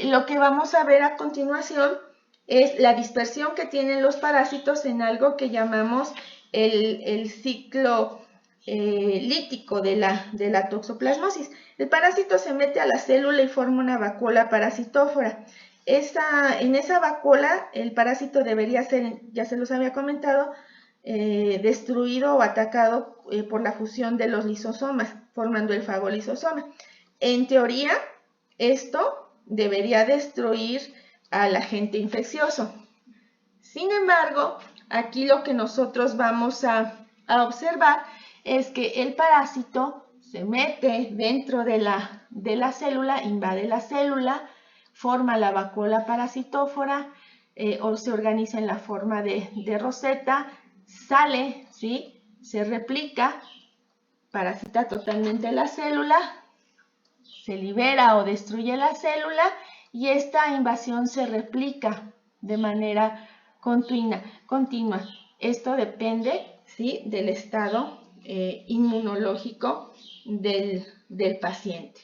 lo que vamos a ver a continuación es la dispersión que tienen los parásitos en algo que llamamos el ciclo lítico de la toxoplasmosis. El parásito se mete a la célula y forma una vacuola parasitófora. En esa vacuola el parásito debería ser, ya se los había comentado, destruido o atacado por la fusión de los lisosomas, formando el fagolisosoma. En teoría, esto debería destruir al agente infeccioso. Sin embargo, aquí lo que nosotros vamos a observar es que el parásito se mete dentro de la célula, invade la célula, forma la vacuola parasitófora o se organiza en la forma de roseta, sale, ¿sí?, se replica, parasita totalmente la célula, se libera o destruye la célula y esta invasión se replica de manera continua. Esto depende, ¿sí?, del estado inmunológico del paciente.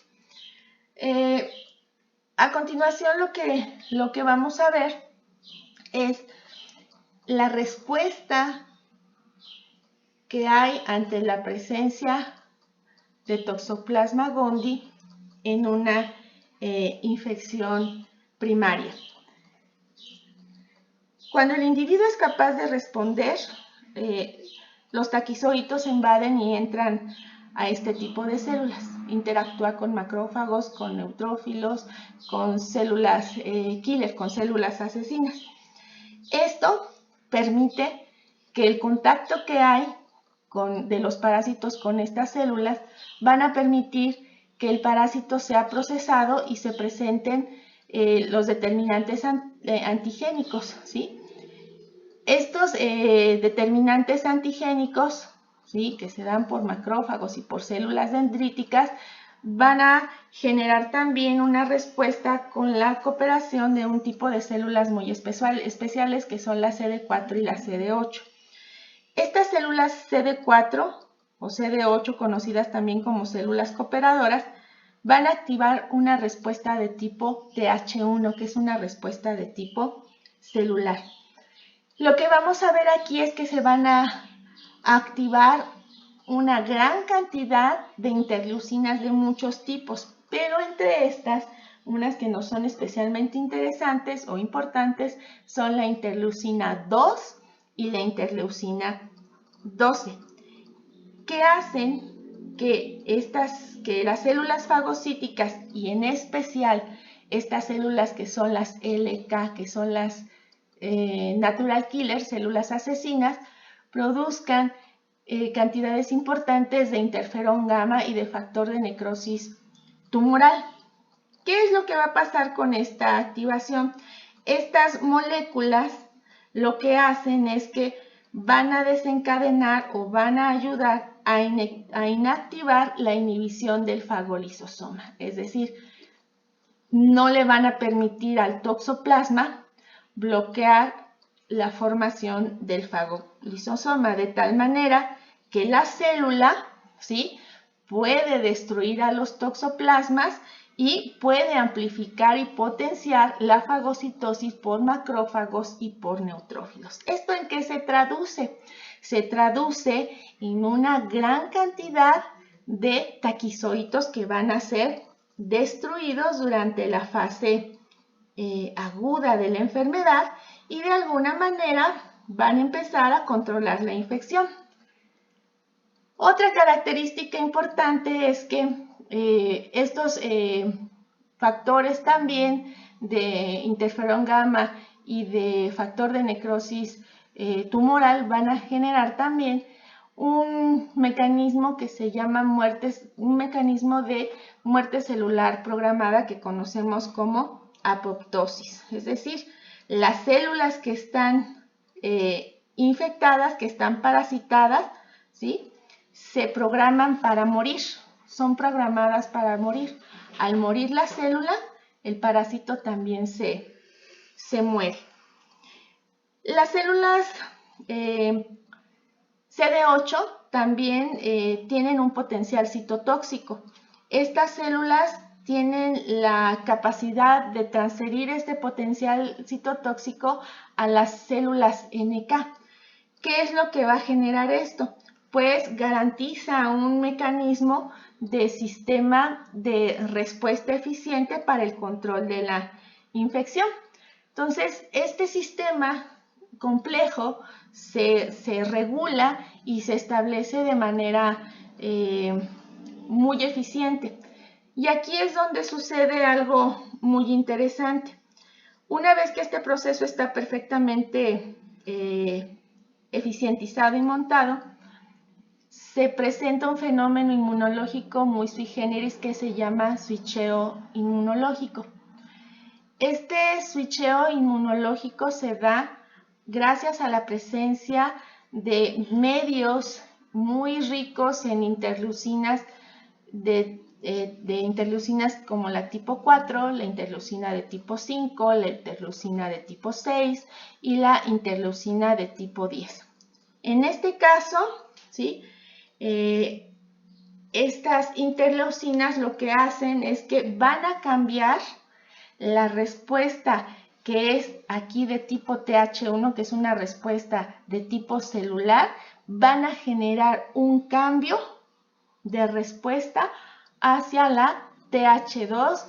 A continuación lo que vamos a ver es la respuesta que hay ante la presencia de Toxoplasma gondii en una infección primaria. Cuando el individuo es capaz de responder, los taquizoitos invaden y entran a este tipo de células. Interactúa con macrófagos, con neutrófilos, con células killer, con células asesinas. Esto permite que el contacto que hay de los parásitos con estas células van a permitir que el parásito sea procesado y se presenten los determinantes antigénicos, ¿sí? Estos determinantes antigénicos, ¿sí?, que se dan por macrófagos y por células dendríticas, van a generar también una respuesta con la cooperación de un tipo de células muy especiales que son la CD4 y la CD8. Estas células CD4 o CD8, conocidas también como células cooperadoras, van a activar una respuesta de tipo TH1, que es una respuesta de tipo celular. Lo que vamos a ver aquí es que se van a activar una gran cantidad de interleucinas de muchos tipos, pero entre estas, unas que no son especialmente interesantes o importantes son la interleucina 2 y la interleucina 12. que hacen que las células fagocíticas, y en especial estas células que son las LK, que son las natural killer, células asesinas, produzcan cantidades importantes de interferón gamma y de factor de necrosis tumoral. ¿Qué es lo que va a pasar con esta activación? Estas moléculas lo que hacen es que van a desencadenar o van a ayudar a inactivar la inhibición del fagolisosoma. Es decir, no le van a permitir al toxoplasma bloquear la formación del fagolisosoma, de tal manera que la célula, ¿sí?, puede destruir a los toxoplasmas y puede amplificar y potenciar la fagocitosis por macrófagos y por neutrófilos. ¿Esto en qué se traduce? Se traduce en una gran cantidad de taquizoitos que van a ser destruidos durante la fase aguda de la enfermedad y de alguna manera van a empezar a controlar la infección. Otra característica importante es que estos factores también de interferón gamma y de factor de necrosis tumoral van a generar también un mecanismo que se llama un mecanismo de muerte celular programada que conocemos como apoptosis. Es decir, las células que están infectadas, que están parasitadas, ¿sí?, se programan para morir, son programadas para morir. Al morir la célula, el parásito también se muere. Las células CD8 también tienen un potencial citotóxico. Estas células tienen la capacidad de transferir este potencial citotóxico a las células NK. ¿Qué es lo que va a generar esto? Pues garantiza un mecanismo de sistema de respuesta eficiente para el control de la infección. Entonces, este sistema complejo se regula y se establece de manera muy eficiente. Y aquí es donde sucede algo muy interesante. Una vez que este proceso está perfectamente eficientizado y montado, se presenta un fenómeno inmunológico muy sui generis que se llama switcheo inmunológico. Este switcheo inmunológico se da gracias a la presencia de medios muy ricos en interleucinas, de interleucinas como la tipo 4, la interleucina de tipo 5, la interleucina de tipo 6 y la interleucina de tipo 10. En este caso, ¿sí?, estas interleucinas lo que hacen es que van a cambiar la respuesta que es aquí de tipo TH1, que es una respuesta de tipo celular, van a generar un cambio de respuesta hacia la TH2,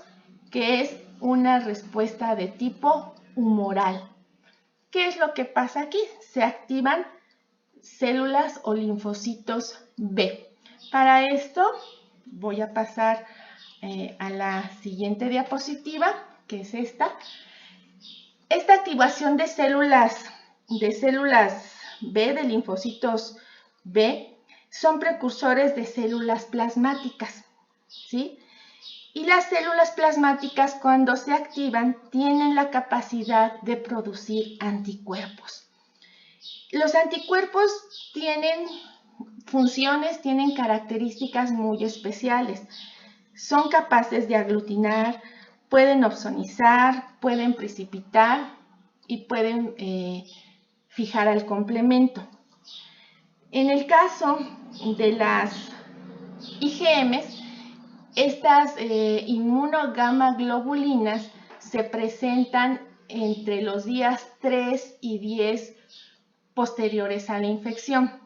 que es una respuesta de tipo humoral. ¿Qué es lo que pasa aquí? Se activan células o linfocitos B. Para esto voy a pasar a la siguiente diapositiva, que es esta. Esta activación de células B, de linfocitos B, son precursores de células plasmáticas, ¿sí? Y las células plasmáticas, cuando se activan, tienen la capacidad de producir anticuerpos. Los anticuerpos tienen funciones, tienen características muy especiales. Son capaces de aglutinar, pueden opsonizar, pueden precipitar y pueden fijar al complemento. En el caso de las IgMs, estas inmunogamaglobulinas se presentan entre los días 3 y 10 posteriores a la infección.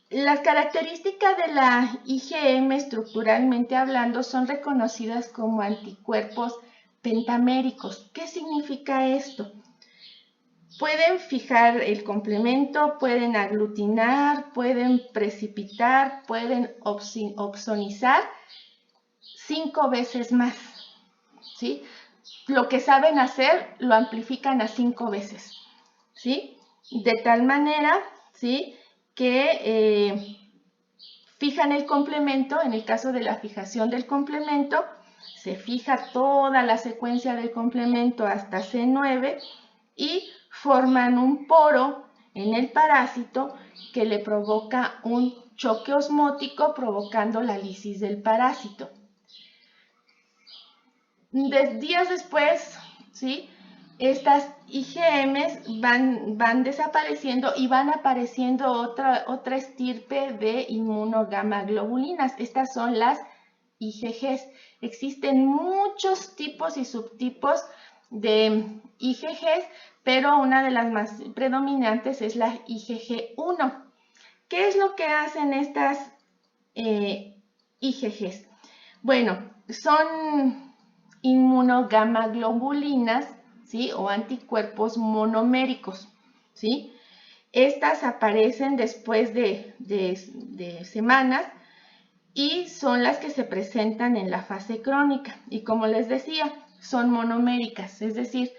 Las características de la IgM, estructuralmente hablando, son reconocidas como anticuerpos pentaméricos. ¿Qué significa esto? pueden fijar el complemento, pueden aglutinar, pueden precipitar, pueden opsonizar 5 veces más, ¿sí? Lo que saben hacer lo amplifican a 5 veces, ¿sí? De tal manera, ¿sí?, que fijan el complemento. En el caso de la fijación del complemento, se fija toda la secuencia del complemento hasta C9 y forman un poro en el parásito que le provoca un choque osmótico, provocando la lisis del parásito. Días después, ¿sí?, estas IgMs van desapareciendo y van apareciendo otra estirpe de inmunogamaglobulinas. Estas son las IgGs. Existen muchos tipos y subtipos de IgGs, pero una de las más predominantes es la IgG1. ¿Qué es lo que hacen estas IgGs? Bueno, son inmunogamaglobulinas, ¿sí?, o anticuerpos monoméricos, ¿sí? Estas aparecen después de semanas y son las que se presentan en la fase crónica. Y como les decía, son monoméricas, es decir,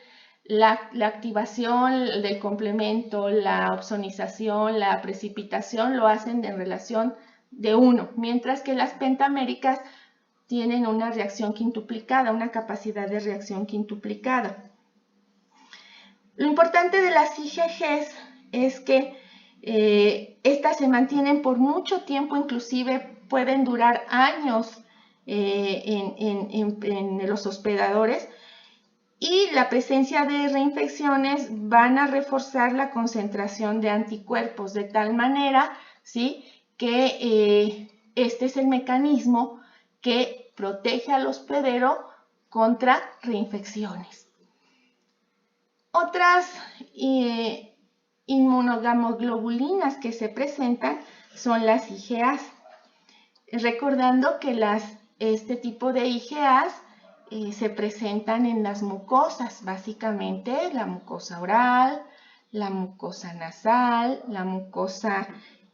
la activación del complemento, la opsonización, la precipitación lo hacen en relación de 1, mientras que las pentaméricas tienen una reacción quintuplicada, una capacidad de reacción quintuplicada. Lo importante de las IgGs es que estas se mantienen por mucho tiempo, inclusive pueden durar años en los hospedadores, y la presencia de reinfecciones van a reforzar la concentración de anticuerpos, de tal manera, ¿sí?, que este es el mecanismo que protege al hospedero contra reinfecciones. Otras inmunogamoglobulinas que se presentan son las IgAs. Recordando que este tipo de IgAs se presentan en las mucosas, básicamente la mucosa oral, la mucosa nasal, la mucosa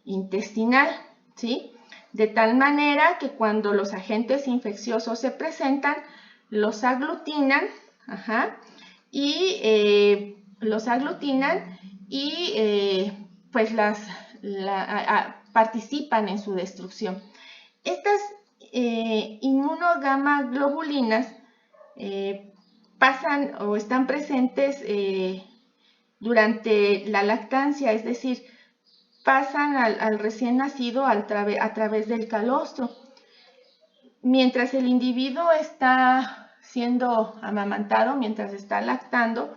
intestinal, ¿sí? De tal manera que cuando los agentes infecciosos se presentan, los aglutinan, pues participan en su destrucción. Estas inmunogamaglobulinas pasan o están presentes durante la lactancia, es decir, pasan al recién nacido a través del calostro. Mientras el individuo está siendo amamantado, mientras está lactando,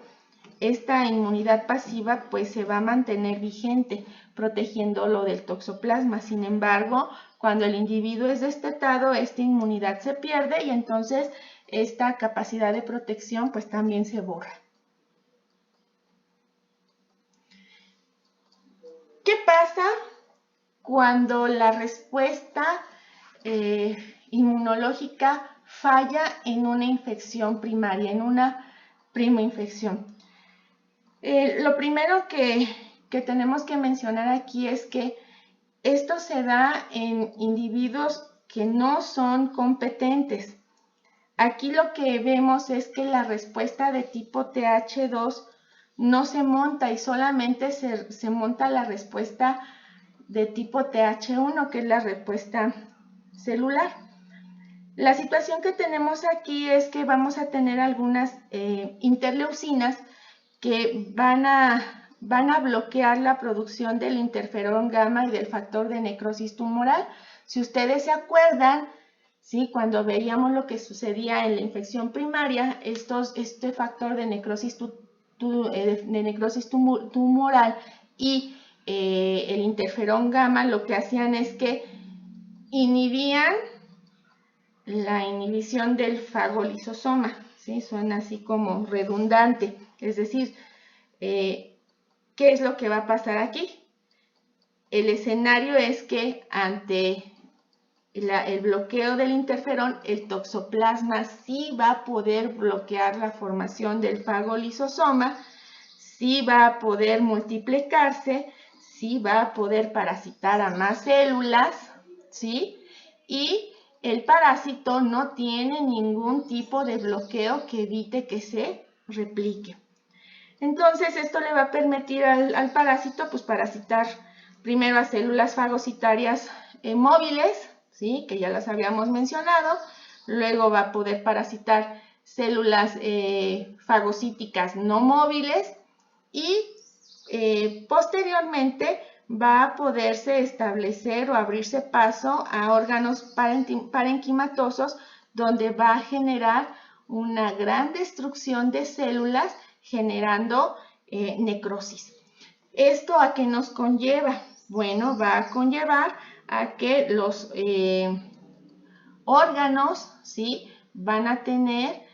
esta inmunidad pasiva pues se va a mantener vigente, protegiéndolo del toxoplasma. Sin embargo, cuando el individuo es destetado, esta inmunidad se pierde y entonces esta capacidad de protección pues también se borra. ¿Qué pasa cuando la respuesta inmunológica falla en una infección primaria, en una primoinfección? Lo primero que tenemos que mencionar aquí es que esto se da en individuos que no son competentes. Aquí lo que vemos es que la respuesta de tipo TH2 no se monta y solamente se monta la respuesta de tipo TH1, que es la respuesta celular. La situación que tenemos aquí es que vamos a tener algunas interleucinas que van a bloquear la producción del interferón gamma y del factor de necrosis tumoral. Si ustedes se acuerdan, ¿sí?, cuando veíamos lo que sucedía en la infección primaria, este factor de necrosis tumoral y el interferón gamma lo que hacían es que inhibían la inhibición del fagolisosoma, ¿sí? Suena así como redundante, es decir, ¿qué es lo que va a pasar aquí? El escenario es que ante el bloqueo del interferón, el toxoplasma sí va a poder bloquear la formación del fagolisosoma, sí va a poder multiplicarse, sí va a poder parasitar a más células, ¿sí? Y el parásito no tiene ningún tipo de bloqueo que evite que se replique. Entonces, esto le va a permitir al parásito, pues, parasitar primero a células fagocitarias móviles, ¿sí? Que ya las habíamos mencionado. Luego va a poder parasitar células fagocíticas no móviles y posteriormente va a poderse establecer o abrirse paso a órganos parenquimatosos donde va a generar una gran destrucción de células generando necrosis. ¿Esto a qué nos conlleva? Bueno, va a conllevar a que los órganos, ¿sí?, van a tener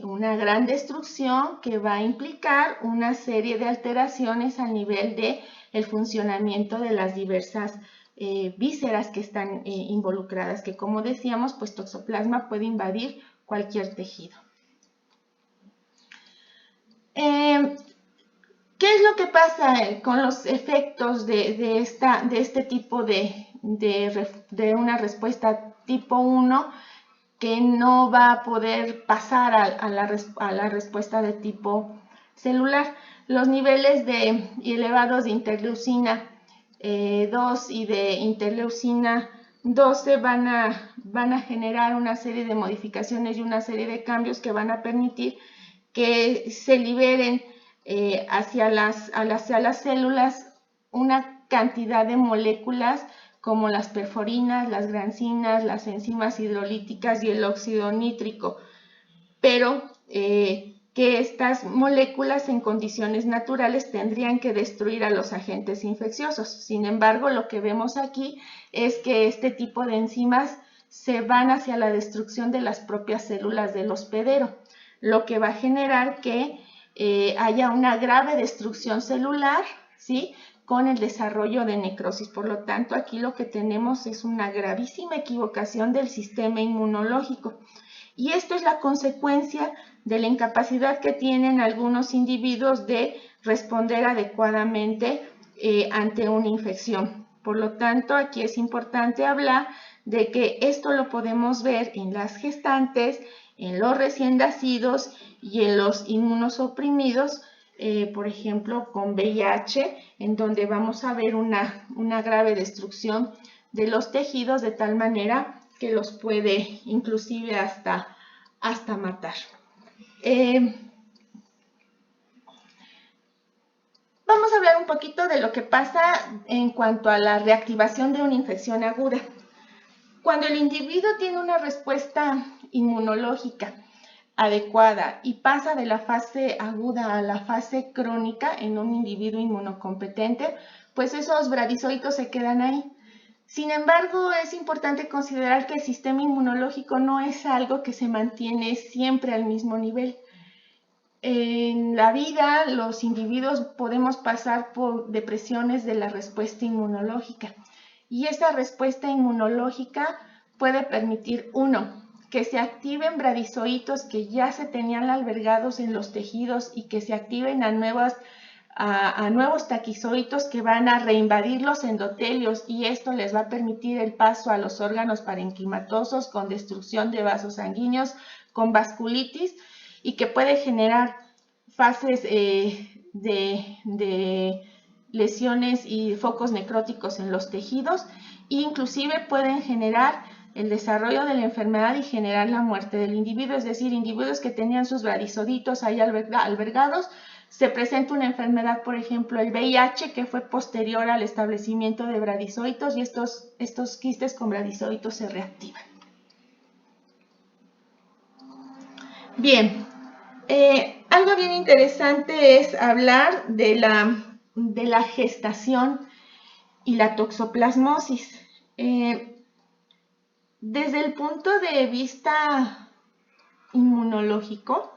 una gran destrucción que va a implicar una serie de alteraciones a nivel de el funcionamiento de las diversas vísceras que están involucradas, que como decíamos, pues toxoplasma puede invadir cualquier tejido. ¿Qué es lo que pasa con los efectos de este tipo de una respuesta tipo 1 que no va a poder pasar a la respuesta de tipo celular? Los niveles elevados de interleucina 2 y de interleucina 12 van a generar una serie de modificaciones y una serie de cambios que van a permitir que se liberen hacia las células una cantidad de moléculas como las perforinas, las granzinas, las enzimas hidrolíticas y el óxido nítrico, pero que estas moléculas en condiciones naturales tendrían que destruir a los agentes infecciosos. Sin embargo, lo que vemos aquí es que este tipo de enzimas se van hacia la destrucción de las propias células del hospedero, lo que va a generar que haya una grave destrucción celular, ¿sí?, con el desarrollo de necrosis. Por lo tanto, aquí lo que tenemos es una gravísima equivocación del sistema inmunológico. Y esto es la consecuencia de la incapacidad que tienen algunos individuos de responder adecuadamente ante una infección. Por lo tanto, aquí es importante hablar de que esto lo podemos ver en las gestantes, en los recién nacidos y en los inmunosuprimidos, por ejemplo, con VIH, en donde vamos a ver una grave destrucción de los tejidos de tal manera que los puede inclusive hasta matar. Vamos a hablar un poquito de lo que pasa en cuanto a la reactivación de una infección aguda. Cuando el individuo tiene una respuesta inmunológica adecuada y pasa de la fase aguda a la fase crónica en un individuo inmunocompetente, pues esos bradizoitos se quedan ahí. Sin embargo, es importante considerar que el sistema inmunológico no es algo que se mantiene siempre al mismo nivel. En la vida, los individuos podemos pasar por depresiones de la respuesta inmunológica. Y esa respuesta inmunológica puede permitir, uno, que se activen bradizoitos que ya se tenían albergados en los tejidos y que se activen a nuevos taquizoitos que van a reinvadir los endotelios, y esto les va a permitir el paso a los órganos parenquimatosos con destrucción de vasos sanguíneos, con vasculitis, y que puede generar fases de lesiones y focos necróticos en los tejidos, e inclusive pueden generar el desarrollo de la enfermedad y generar la muerte del individuo, es decir, individuos que tenían sus bradizoitos ahí albergados, se presenta una enfermedad, por ejemplo, el VIH, que fue posterior al establecimiento de bradizoitos, y estos quistes con bradizoitos se reactivan. Bien, algo bien interesante es hablar de la gestación y la toxoplasmosis. Desde el punto de vista inmunológico,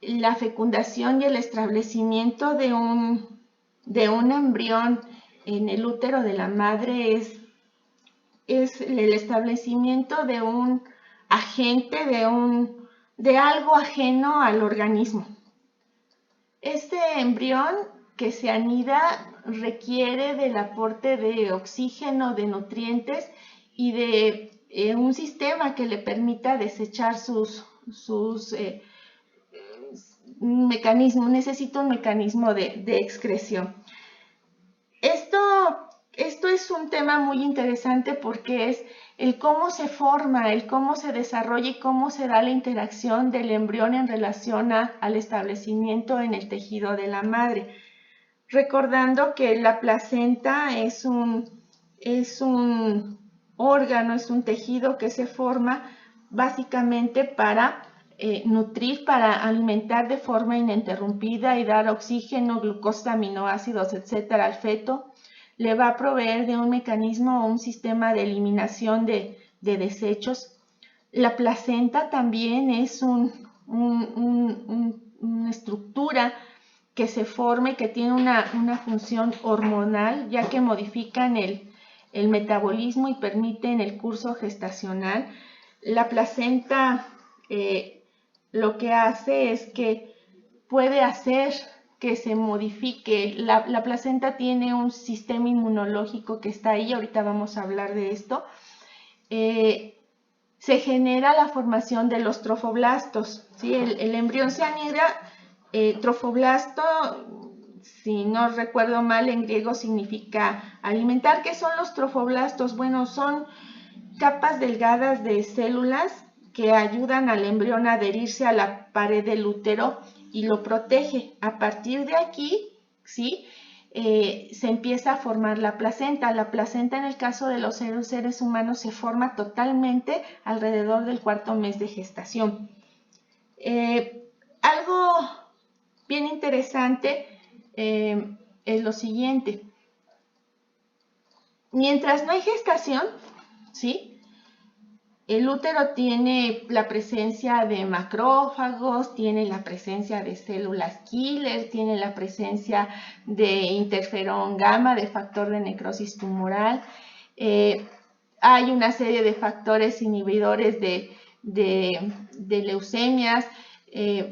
la fecundación y el establecimiento de un embrión en el útero de la madre es el establecimiento de un agente, de algo ajeno al organismo. Este embrión que se anida requiere del aporte de oxígeno, de nutrientes y de un sistema que le permita desechar sus mecanismos. Necesita un mecanismo de excreción. Esto es un tema muy interesante porque es el cómo se forma, el cómo se desarrolla y cómo se da la interacción del embrión en relación al establecimiento en el tejido de la madre. Recordando que la placenta es un órgano, es un tejido que se forma básicamente para nutrir, para alimentar de forma ininterrumpida y dar oxígeno, glucosa, aminoácidos, etcétera, al feto. Le va a proveer de un mecanismo o un sistema de eliminación de desechos. La placenta también es una estructura que se forma y que tiene una función hormonal, ya que modifican el metabolismo y permiten el curso gestacional. La placenta lo que hace es que puede hacer que se modifique. La placenta tiene un sistema inmunológico que está ahí, ahorita vamos a hablar de esto. Se genera la formación de los trofoblastos, ¿sí? El embrión se anida, trofoblasto, si no recuerdo mal, en griego significa alimentar. ¿Qué son los trofoblastos? Bueno, son capas delgadas de células que ayudan al embrión a adherirse a la pared del útero y lo protege. A partir de aquí, ¿sí? Se empieza a formar la placenta. La placenta en el caso de los seres humanos se forma totalmente alrededor del 4º mes de gestación. Algo bien interesante es lo siguiente. Mientras no hay gestación, ¿sí? El útero tiene la presencia de macrófagos, tiene la presencia de células killer, tiene la presencia de interferón gamma, de factor de necrosis tumoral. Hay una serie de factores inhibidores de leucemias.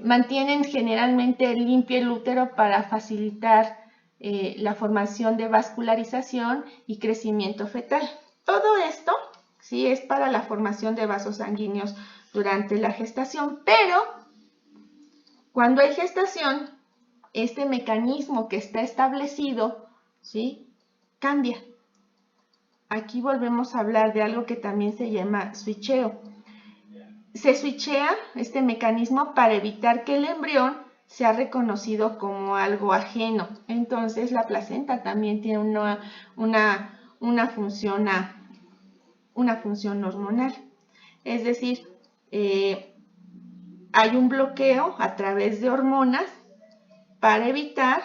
Mantienen generalmente limpio el útero para facilitar la formación de vascularización y crecimiento fetal. Todo esto sí es para la formación de vasos sanguíneos durante la gestación, pero cuando hay gestación, este mecanismo que está establecido, ¿sí?, cambia. Aquí volvemos a hablar de algo que también se llama switcheo. Se switchea este mecanismo para evitar que el embrión sea reconocido como algo ajeno. Entonces la placenta también tiene una función hormonal. Es decir, hay un bloqueo a través de hormonas para evitar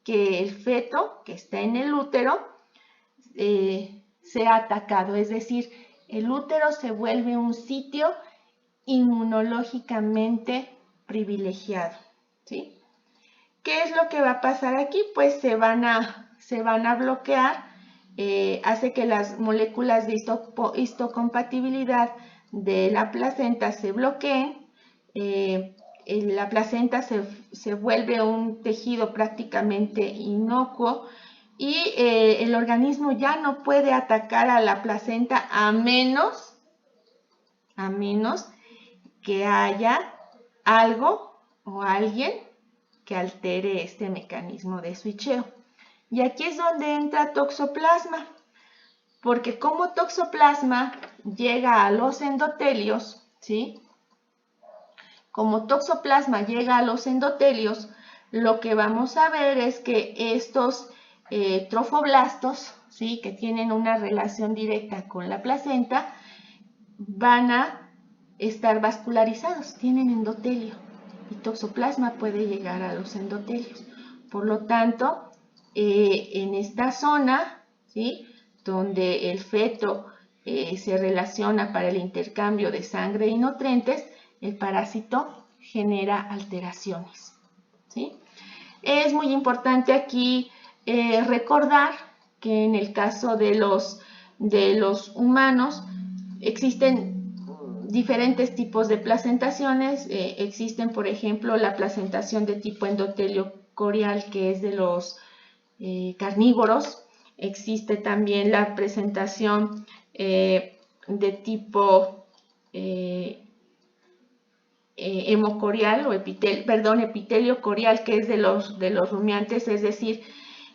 que el feto que está en el útero sea atacado. Es decir, el útero se vuelve un sitio inmunológicamente privilegiado, ¿sí? ¿Qué es lo que va a pasar aquí? Pues se van a bloquear, hace que las moléculas de histocompatibilidad de la placenta se bloqueen, la placenta se vuelve un tejido prácticamente inocuo y el organismo ya no puede atacar a la placenta a menos que haya algo o alguien que altere este mecanismo de switcheo. Y aquí es donde entra toxoplasma, porque como toxoplasma llega a los endotelios, ¿sí? Como toxoplasma llega a los endotelios, lo que vamos a ver es que estos trofoblastos, ¿sí?, que tienen una relación directa con la placenta, van a estar vascularizados, tienen endotelio y toxoplasma puede llegar a los endotelios. Por lo tanto, en esta zona, ¿sí?, donde el feto se relaciona para el intercambio de sangre y nutrientes, el parásito genera alteraciones, ¿sí? Es muy importante aquí recordar que en el caso de los humanos existen diferentes tipos de placentaciones. Existen, por ejemplo, la placentación de tipo endotelio corial, que es de los carnívoros. Existe también la presentación de tipo hemocorial o epitelio corial, que es de los rumiantes, es decir,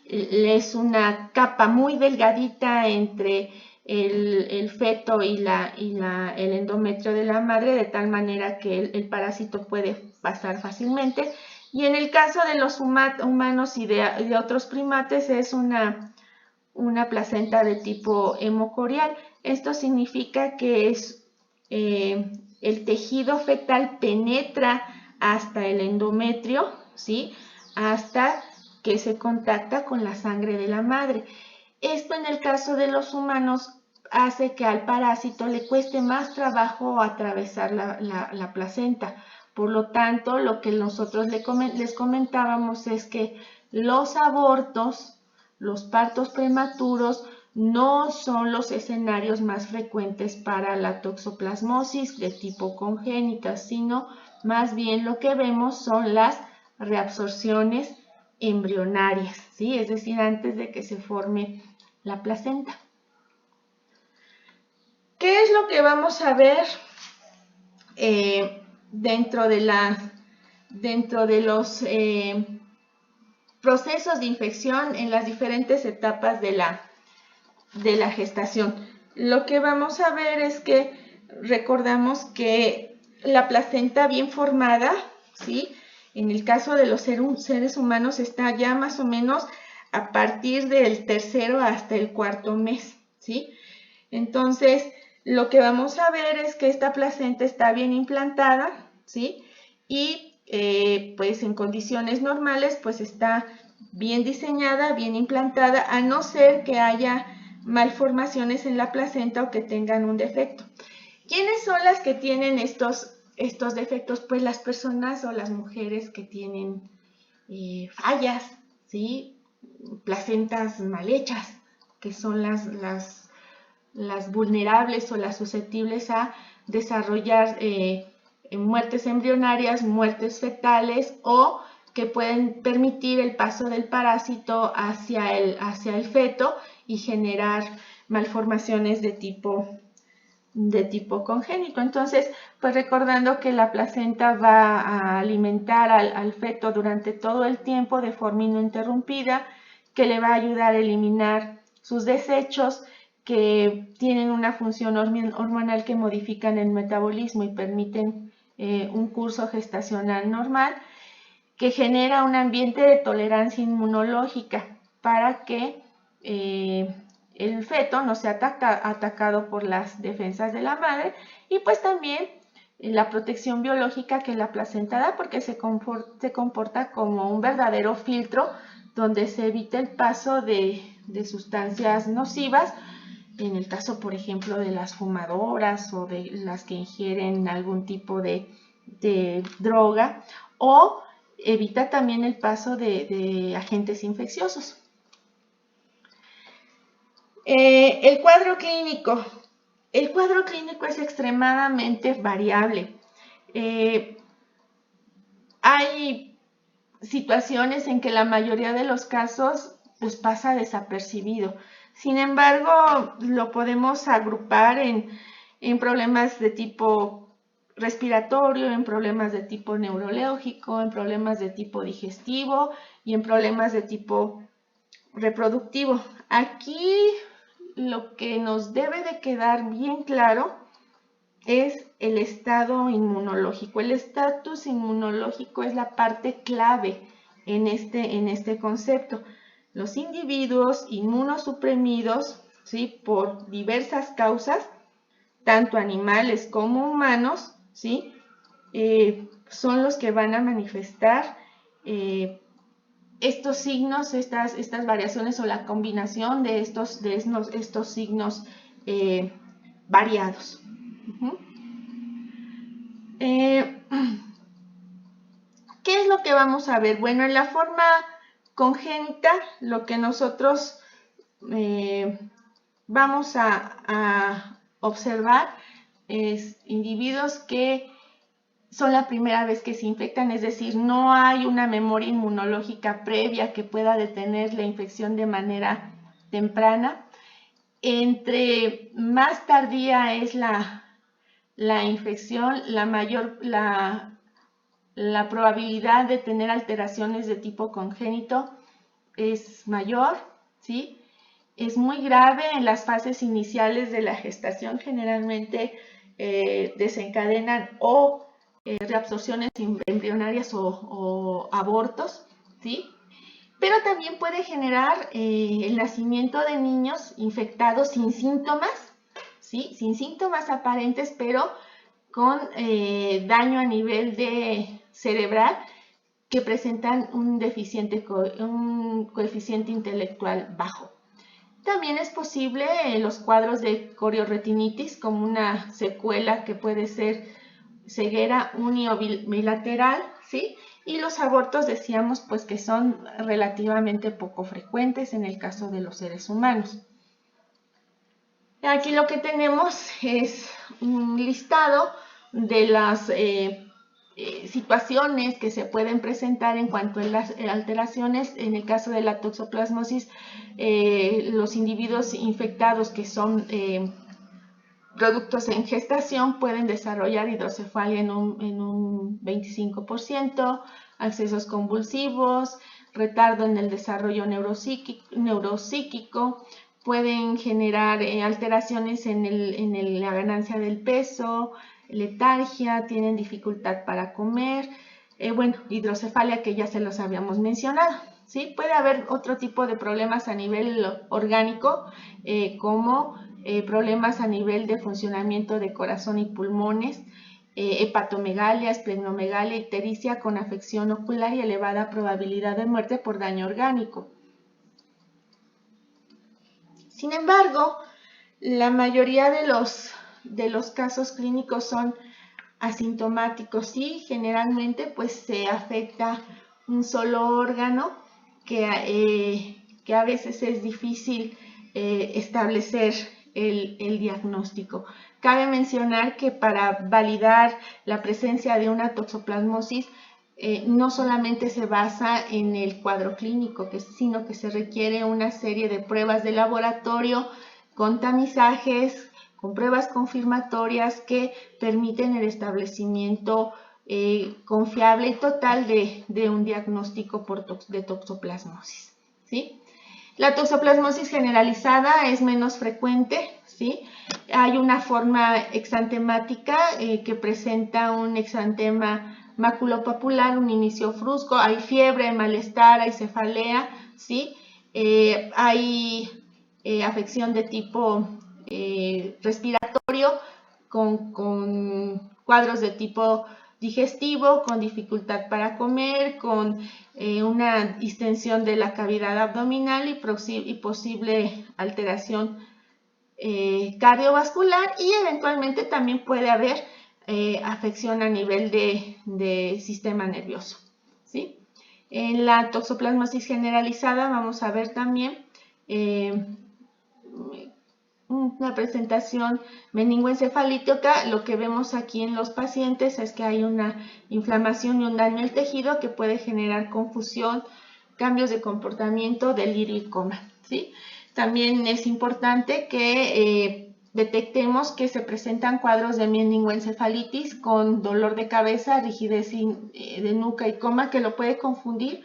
es una capa muy delgadita entre el feto y el endometrio de la madre, de tal manera que el parásito puede pasar fácilmente. Y en el caso de los humanos y de otros primates es una placenta de tipo hemocorial. Esto significa que el tejido fetal penetra hasta el endometrio, ¿sí? Hasta que se contacta con la sangre de la madre. Esto en el caso de los humanos hace que al parásito le cueste más trabajo atravesar la placenta. Por lo tanto, lo que nosotros les comentábamos es que los abortos, los partos prematuros, no son los escenarios más frecuentes para la toxoplasmosis de tipo congénita, sino más bien lo que vemos son las reabsorciones embrionarias, ¿sí? Es decir, antes de que se forme la placenta. ¿Qué es lo que vamos a ver dentro de los procesos de infección en las diferentes etapas de la gestación? Lo que vamos a ver es que recordamos que la placenta bien formada, ¿sí? En el caso de los seres humanos está ya más o menos a partir del tercero hasta el cuarto mes, ¿sí? Entonces, lo que vamos a ver es que esta placenta está bien implantada, ¿sí? Y pues en condiciones normales, pues está bien diseñada, bien implantada, a no ser que haya malformaciones en la placenta o que tengan un defecto. ¿Quiénes son las que tienen estos defectos? Pues las personas o las mujeres que tienen fallas, ¿sí? Placentas mal hechas, que son las vulnerables o las susceptibles a desarrollar muertes embrionarias, muertes fetales, o que pueden permitir el paso del parásito hacia el feto y generar malformaciones de tipo congénito. Entonces, pues recordando que la placenta va a alimentar al feto durante todo el tiempo de forma ininterrumpida, que le va a ayudar a eliminar sus desechos, que tienen una función hormonal que modifican el metabolismo y permiten un curso gestacional normal, que genera un ambiente de tolerancia inmunológica para que el feto no sea atacado por las defensas de la madre, y pues también la protección biológica que la placenta da, porque se comporta como un verdadero filtro donde se evita el paso de sustancias nocivas, en el caso, por ejemplo, de las fumadoras o de las que ingieren algún tipo de droga, o evita también el paso de agentes infecciosos. El cuadro clínico. El cuadro clínico es extremadamente variable. Hay situaciones en que la mayoría de los casos pues pasa desapercibido. Sin embargo, lo podemos agrupar en problemas de tipo respiratorio, en problemas de tipo neurológico, en problemas de tipo digestivo y en problemas de tipo reproductivo. Aquí lo que nos debe de quedar bien claro es el estado inmunológico. El estatus inmunológico es la parte clave en este concepto. Los individuos inmunosuprimidos, ¿sí?, por diversas causas, tanto animales como humanos, ¿sí?, son los que van a manifestar estos signos, estas variaciones o la combinación de estos signos variados. ¿Qué es lo que vamos a ver? Bueno, en la forma congénita, lo que nosotros vamos a observar individuos que son la primera vez que se infectan, es decir, no hay una memoria inmunológica previa que pueda detener la infección de manera temprana. Entre más tardía es la infección, la probabilidad de tener alteraciones de tipo congénito es mayor, ¿sí? Es muy grave en las fases iniciales de la gestación, generalmente desencadenan o reabsorciones embrionarias o abortos, ¿sí? Pero también puede generar el nacimiento de niños infectados sin síntomas, ¿sí? Sin síntomas aparentes, pero con daño a nivel cerebral que presentan un coeficiente intelectual bajo. También es posible los cuadros de corioretinitis como una secuela que puede ser ceguera uni o bilateral, ¿sí? Y los abortos decíamos pues que son relativamente poco frecuentes en el caso de los seres humanos. Aquí lo que tenemos es un listado de las situaciones que se pueden presentar en cuanto a las alteraciones. En el caso de la toxoplasmosis, los individuos infectados que son productos en gestación pueden desarrollar hidrocefalia en un 25%, accesos convulsivos, retardo en el desarrollo neuropsíquico, pueden generar alteraciones en la ganancia del peso, letargia, tienen dificultad para comer, bueno, hidrocefalia que ya se los habíamos mencionado. ¿Sí? Puede haber otro tipo de problemas a nivel orgánico, como problemas a nivel de funcionamiento de corazón y pulmones, hepatomegalia, esplenomegalia, ictericia con afección ocular y elevada probabilidad de muerte por daño orgánico. Sin embargo, la mayoría de los casos clínicos son asintomáticos y generalmente pues se afecta un solo órgano que a veces es difícil establecer el diagnóstico. Cabe mencionar que para validar la presencia de una toxoplasmosis no solamente se basa en el cuadro clínico, sino que se requiere una serie de pruebas de laboratorio con tamizajes, con pruebas confirmatorias que permiten el establecimiento confiable y total de un diagnóstico de toxoplasmosis, ¿sí? La toxoplasmosis generalizada es menos frecuente, ¿sí? Hay una forma exantemática que presenta un exantema maculopapular, un inicio frusco, hay fiebre, malestar, hay cefalea, ¿sí? Hay afección de tipo respiratorio con cuadros de tipo digestivo, con dificultad para comer, con una distensión de la cavidad abdominal y posible alteración cardiovascular, y eventualmente también puede haber afección a nivel de sistema nervioso, ¿sí? En la toxoplasmosis generalizada vamos a ver también una presentación meningoencefalítica. Lo que vemos aquí en los pacientes es que hay una inflamación y un daño al tejido que puede generar confusión, cambios de comportamiento, delirio y coma, ¿sí? También es importante que detectemos que se presentan cuadros de meningoencefalitis con dolor de cabeza, rigidez de nuca y coma, que lo puede confundir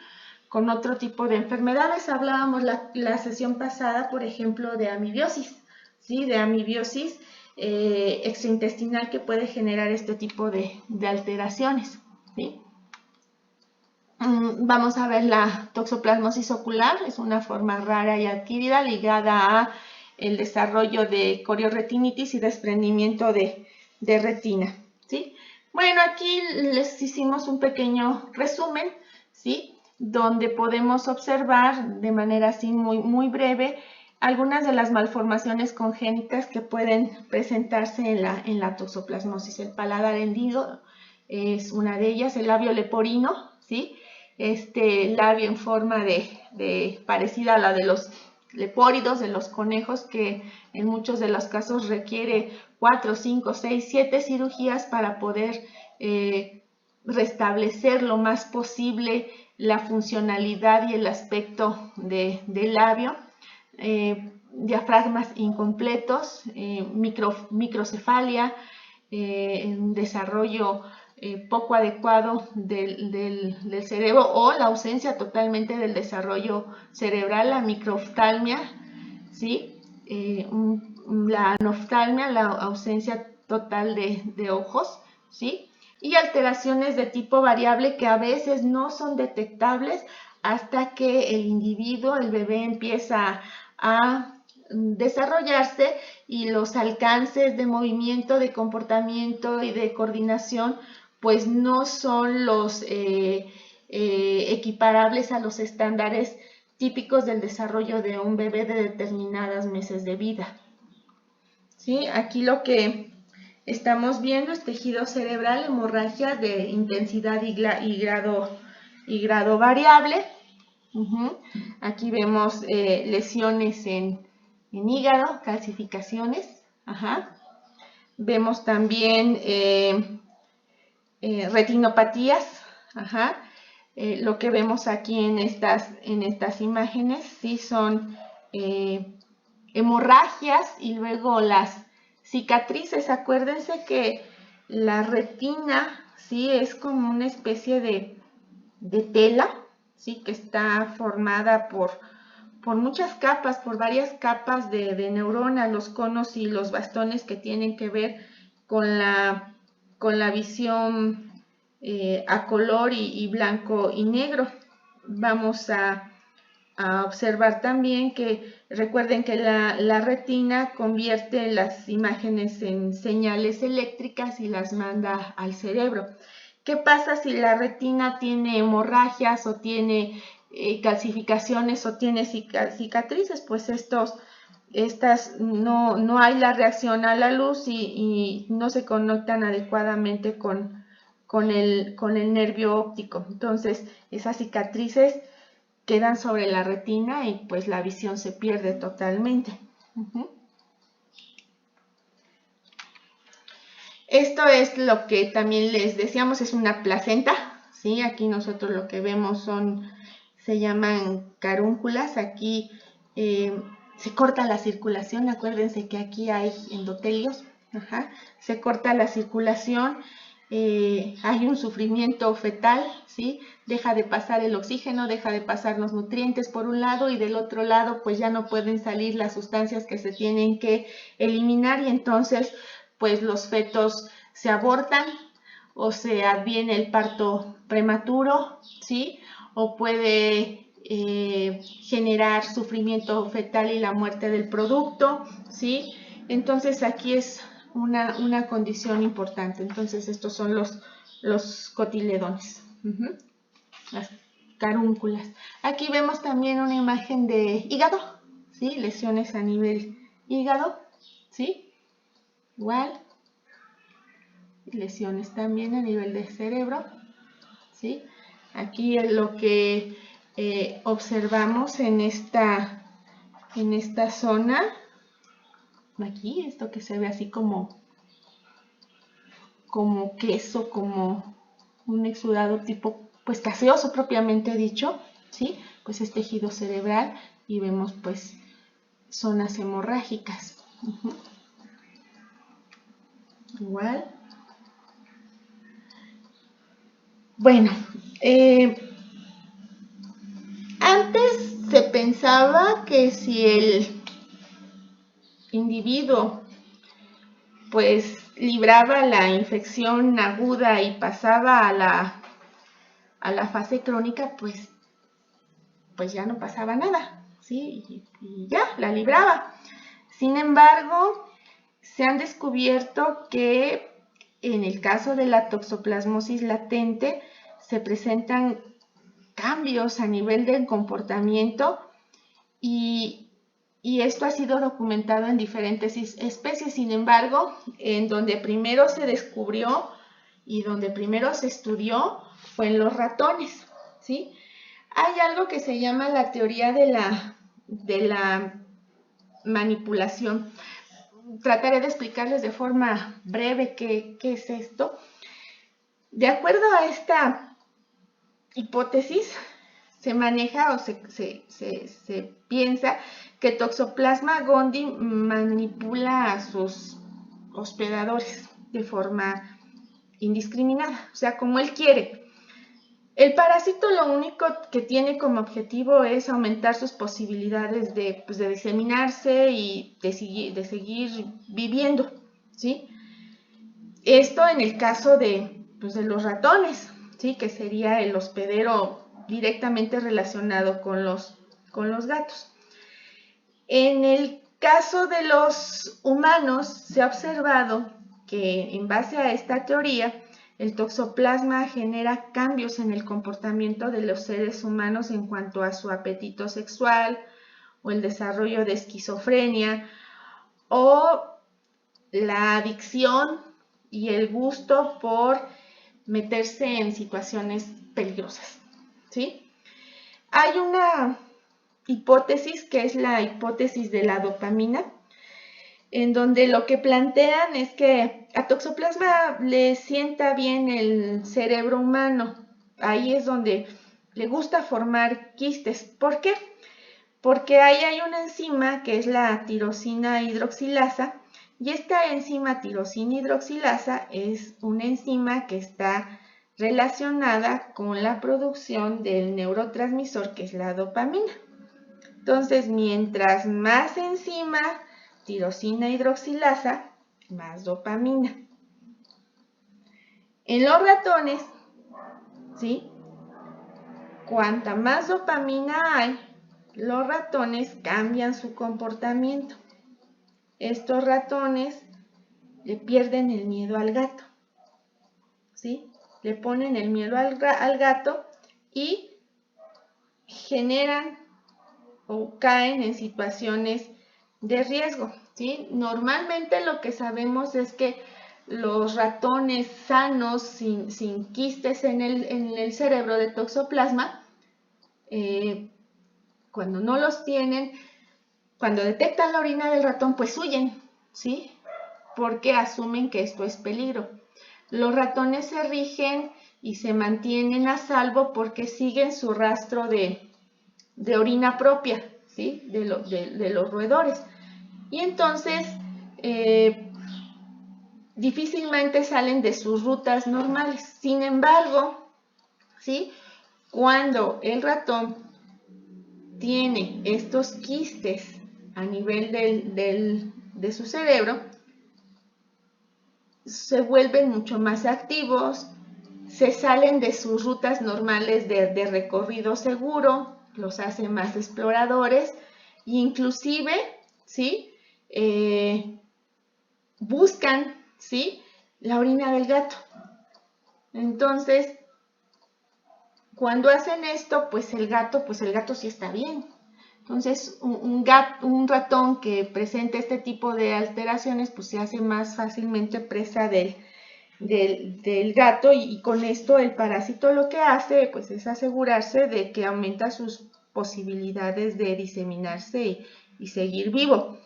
con otro tipo de enfermedades. Hablábamos la sesión pasada, por ejemplo, de amibiosis, ¿sí? De amibiosis extraintestinal que puede generar este tipo de alteraciones, ¿sí? Vamos a ver la toxoplasmosis ocular, es una forma rara y adquirida ligada a el desarrollo de corioretinitis y desprendimiento de retina, ¿sí? Bueno, aquí les hicimos un pequeño resumen, ¿sí? Donde podemos observar de manera así muy breve algunas de las malformaciones congénitas que pueden presentarse en la toxoplasmosis. El paladar hendido es una de ellas, el labio leporino, ¿sí? Este labio en forma parecida a la de los lepóridos, de los conejos, que en muchos de los casos requiere 4, 5, 6, 7 cirugías para poder restablecer lo más posible la funcionalidad y el aspecto del labio. Diafragmas incompletos, microcefalia, un desarrollo poco adecuado del cerebro o la ausencia totalmente del desarrollo cerebral, la microftalmia, ¿sí? La anoftalmia, la ausencia total de ojos, ¿sí? Y alteraciones de tipo variable que a veces no son detectables hasta que el individuo, el bebé, empieza a desarrollarse y los alcances de movimiento, de comportamiento y de coordinación pues no son los equiparables a los estándares típicos del desarrollo de un bebé de determinados meses de vida. ¿Sí? Aquí lo que estamos viendo es tejido cerebral, hemorragia de intensidad y grado variable. Aquí vemos lesiones en hígado, calcificaciones. Vemos también retinopatías. Lo que vemos aquí en estas imágenes sí son hemorragias y luego las cicatrices. Acuérdense que la retina sí es como una especie de tela, sí, que está formada por muchas capas, por varias capas de neuronas, los conos y los bastones que tienen que ver con la visión a color y blanco y negro. Vamos a observar también que recuerden que la retina convierte las imágenes en señales eléctricas y las manda al cerebro. ¿Qué pasa si la retina tiene hemorragias o tiene calcificaciones o tiene cicatrices? Pues estas no hay la reacción a la luz y no se conectan adecuadamente con el nervio óptico. Entonces, esas cicatrices quedan sobre la retina y pues la visión se pierde totalmente. Esto es lo que también les decíamos, es una placenta, ¿sí? Aquí nosotros lo que vemos se llaman carúnculas. Aquí se corta la circulación, acuérdense que aquí hay endotelios, se corta la circulación, hay un sufrimiento fetal, ¿sí? Deja de pasar el oxígeno, deja de pasar los nutrientes por un lado y del otro lado pues ya no pueden salir las sustancias que se tienen que eliminar y entonces pues los fetos se abortan o se adviene el parto prematuro, ¿sí? O puede generar sufrimiento fetal y la muerte del producto, ¿sí? Entonces aquí es una condición importante. Entonces estos son los cotiledones, las carúnculas. Aquí vemos también una imagen de hígado, ¿sí? Lesiones a nivel hígado, ¿sí? Igual, lesiones también a nivel de cerebro, ¿sí? Aquí es lo que observamos en esta zona, aquí, esto que se ve así como queso, como un exudado tipo, pues gaseoso propiamente dicho, ¿sí? Pues es tejido cerebral y vemos pues zonas hemorrágicas. Igual. Bueno, antes se pensaba que si el individuo pues libraba la infección aguda y pasaba a la fase crónica, pues ya no pasaba nada, ¿sí? Y ya, la libraba. Sin embargo, se han descubierto que en el caso de la toxoplasmosis latente se presentan cambios a nivel del comportamiento y esto ha sido documentado en diferentes especies. Sin embargo, en donde primero se descubrió y donde primero se estudió fue en los ratones, ¿sí? Hay algo que se llama la teoría de la manipulación. trataré de explicarles de forma breve qué es esto. De acuerdo a esta hipótesis, se maneja o se piensa que Toxoplasma gondii manipula a sus hospedadores de forma indiscriminada, o sea, como él quiere. El parásito lo único que tiene como objetivo es aumentar sus posibilidades de diseminarse y de seguir viviendo, ¿sí? Esto en el caso de los ratones, ¿sí? Que sería el hospedero directamente relacionado con los gatos. En el caso de los humanos, se ha observado que en base a esta teoría, el toxoplasma genera cambios en el comportamiento de los seres humanos en cuanto a su apetito sexual o el desarrollo de esquizofrenia o la adicción y el gusto por meterse en situaciones peligrosas, ¿sí? Hay una hipótesis que es la hipótesis de la dopamina, en donde lo que plantean es que a Toxoplasma le sienta bien el cerebro humano. Ahí es donde le gusta formar quistes. ¿Por qué? Porque ahí hay una enzima que es la tirosina hidroxilasa, y esta enzima tirosina hidroxilasa es una enzima que está relacionada con la producción del neurotransmisor que es la dopamina. Entonces, mientras más enzima tirosina hidroxilasa, más dopamina. En los ratones, ¿sí? Cuanta más dopamina hay, los ratones cambian su comportamiento. Estos ratones le pierden el miedo al gato, ¿sí? Le ponen el miedo al gato y generan o caen en situaciones de riesgo, ¿sí? Normalmente lo que sabemos es que los ratones sanos, sin quistes en el cerebro de toxoplasma, cuando no los tienen, cuando detectan la orina del ratón, pues huyen, ¿sí? Porque asumen que esto es peligro. Los ratones se rigen y se mantienen a salvo porque siguen su rastro de orina propia, ¿sí? de los roedores. Y entonces, difícilmente salen de sus rutas normales. Sin embargo, ¿sí? Cuando el ratón tiene estos quistes a nivel de su cerebro, se vuelven mucho más activos, se salen de sus rutas normales de recorrido seguro, los hace más exploradores e inclusive, ¿sí? Buscan, ¿sí? La orina del gato. Entonces, cuando hacen esto, pues el gato sí está bien. Entonces, un ratón que presenta este tipo de alteraciones, pues se hace más fácilmente presa del gato, y con esto el parásito lo que hace, pues es asegurarse de que aumenta sus posibilidades de diseminarse y seguir vivo.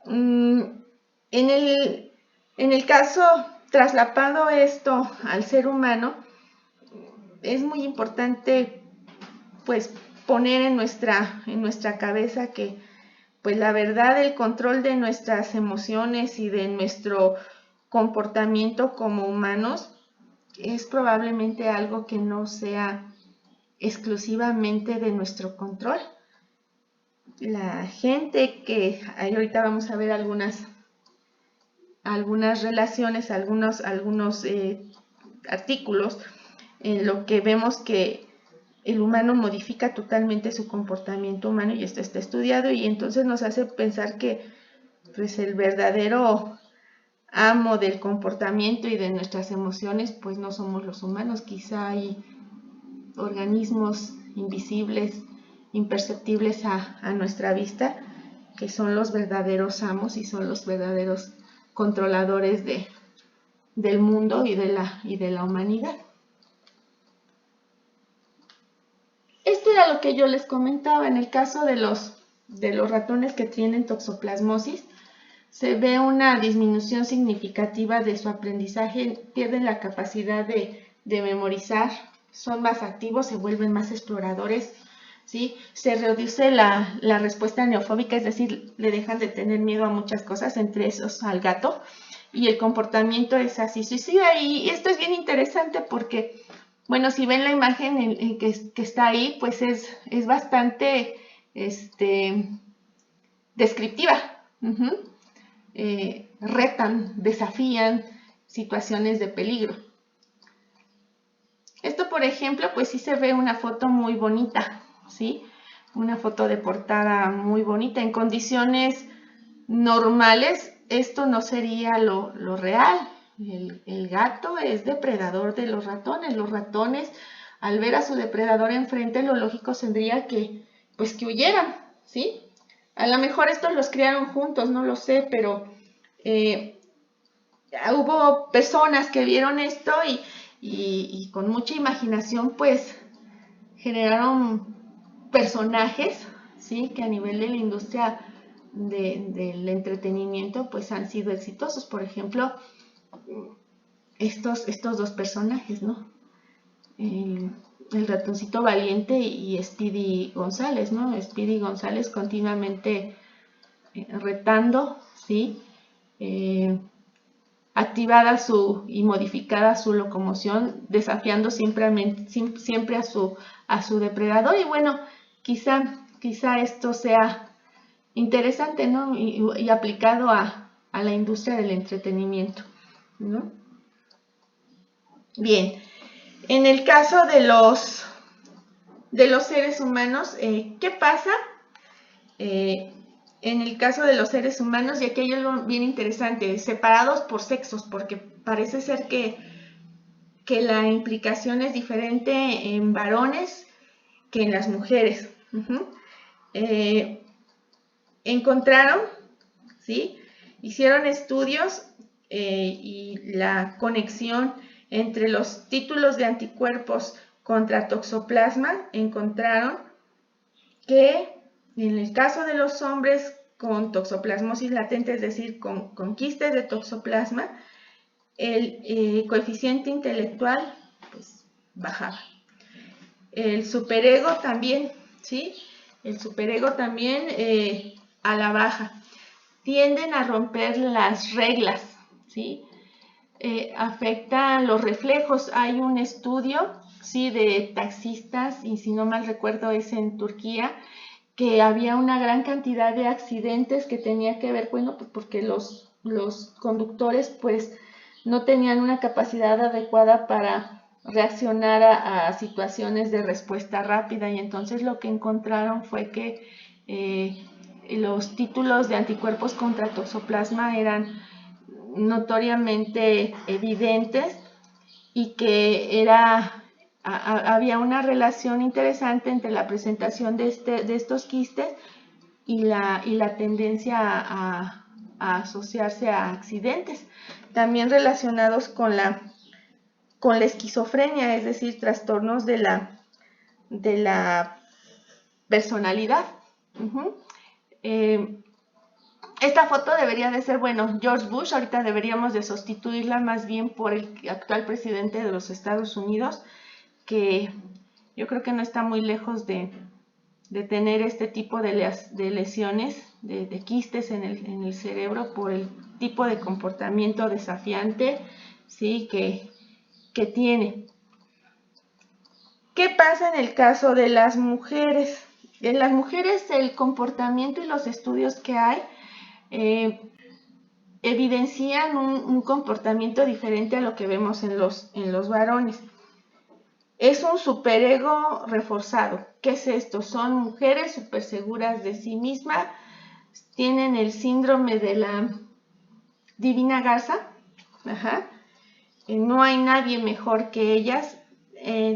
En el caso traslapado esto al ser humano, es muy importante pues poner en nuestra cabeza que pues la verdad el control de nuestras emociones y de nuestro comportamiento como humanos es probablemente algo que no sea exclusivamente de nuestro control. La gente que ahorita vamos a ver algunas relaciones, algunos artículos en lo que vemos que el humano modifica totalmente su comportamiento humano, y esto está estudiado, y entonces nos hace pensar que pues el verdadero amo del comportamiento y de nuestras emociones pues no somos los humanos. Quizá hay organismos invisibles, imperceptibles a nuestra vista, que son los verdaderos amos y son los verdaderos controladores del mundo y de la humanidad. Esto era lo que yo les comentaba en el caso de los ratones que tienen toxoplasmosis. se ve una disminución significativa de su aprendizaje, pierden la capacidad de memorizar, son más activos, se vuelven más exploradores, ¿sí? Se reduce la respuesta neofóbica, es decir, le dejan de tener miedo a muchas cosas, entre esos al gato, y el comportamiento es así suicida. Y esto es bien interesante porque, bueno, si ven la imagen que está ahí, pues es bastante descriptiva. Retan, desafían situaciones de peligro. Esto, por ejemplo, pues sí se ve una foto muy bonita, ¿sí? Una foto de portada muy bonita. En condiciones normales, esto no sería lo real. El gato es depredador de los ratones. Los ratones, al ver a su depredador enfrente, lo lógico sería que huyeran, ¿sí? A lo mejor estos los criaron juntos, no lo sé, pero hubo personas que vieron esto y con mucha imaginación pues generaron personajes, ¿sí? Que a nivel de la industria del entretenimiento pues han sido exitosos. Por ejemplo, estos dos personajes, ¿no? El ratoncito valiente y Speedy González, ¿no? Speedy González continuamente retando, ¿sí? Activada y modificada su locomoción, desafiando siempre a su depredador. Y bueno, quizá esto sea interesante, ¿no? Y aplicado a la industria del entretenimiento, ¿no? Bien, en el caso de los seres humanos, ¿qué pasa? En el caso de los seres humanos, y aquí hay algo bien interesante, separados por sexos, porque parece ser que la implicación es diferente en varones que en las mujeres. Encontraron, ¿sí? Hicieron estudios y la conexión entre los títulos de anticuerpos contra toxoplasma, encontraron que en el caso de los hombres con toxoplasmosis latente, es decir, con quistes de toxoplasma, el coeficiente intelectual pues bajaba. El superego también, ¿sí? El superego también a la baja. Tienden a romper las reglas, ¿sí? Afectan los reflejos. Hay un estudio, ¿sí? De taxistas, y si no mal recuerdo es en Turquía, que había una gran cantidad de accidentes que tenía que ver, bueno, pues porque los conductores pues no tenían una capacidad adecuada para reaccionar a situaciones de respuesta rápida, y entonces lo que encontraron fue que los títulos de anticuerpos contra toxoplasma eran notoriamente evidentes y que había una relación interesante entre la presentación de estos quistes y la tendencia a asociarse a accidentes, también relacionados con la esquizofrenia, es decir, trastornos de la personalidad. Esta foto debería de ser, bueno, George Bush, ahorita deberíamos de sustituirla más bien por el actual presidente de los Estados Unidos, que yo creo que no está muy lejos de tener este tipo de lesiones, de quistes en el cerebro por el tipo de comportamiento desafiante, ¿sí? que tiene. ¿Qué pasa en el caso de las mujeres? En las mujeres el comportamiento y los estudios que hay evidencian un comportamiento diferente a lo que vemos en los varones. Es un superego reforzado. ¿Qué es esto? Son mujeres súper seguras de sí mismas, tienen el síndrome de la divina garza, no hay nadie mejor que ellas,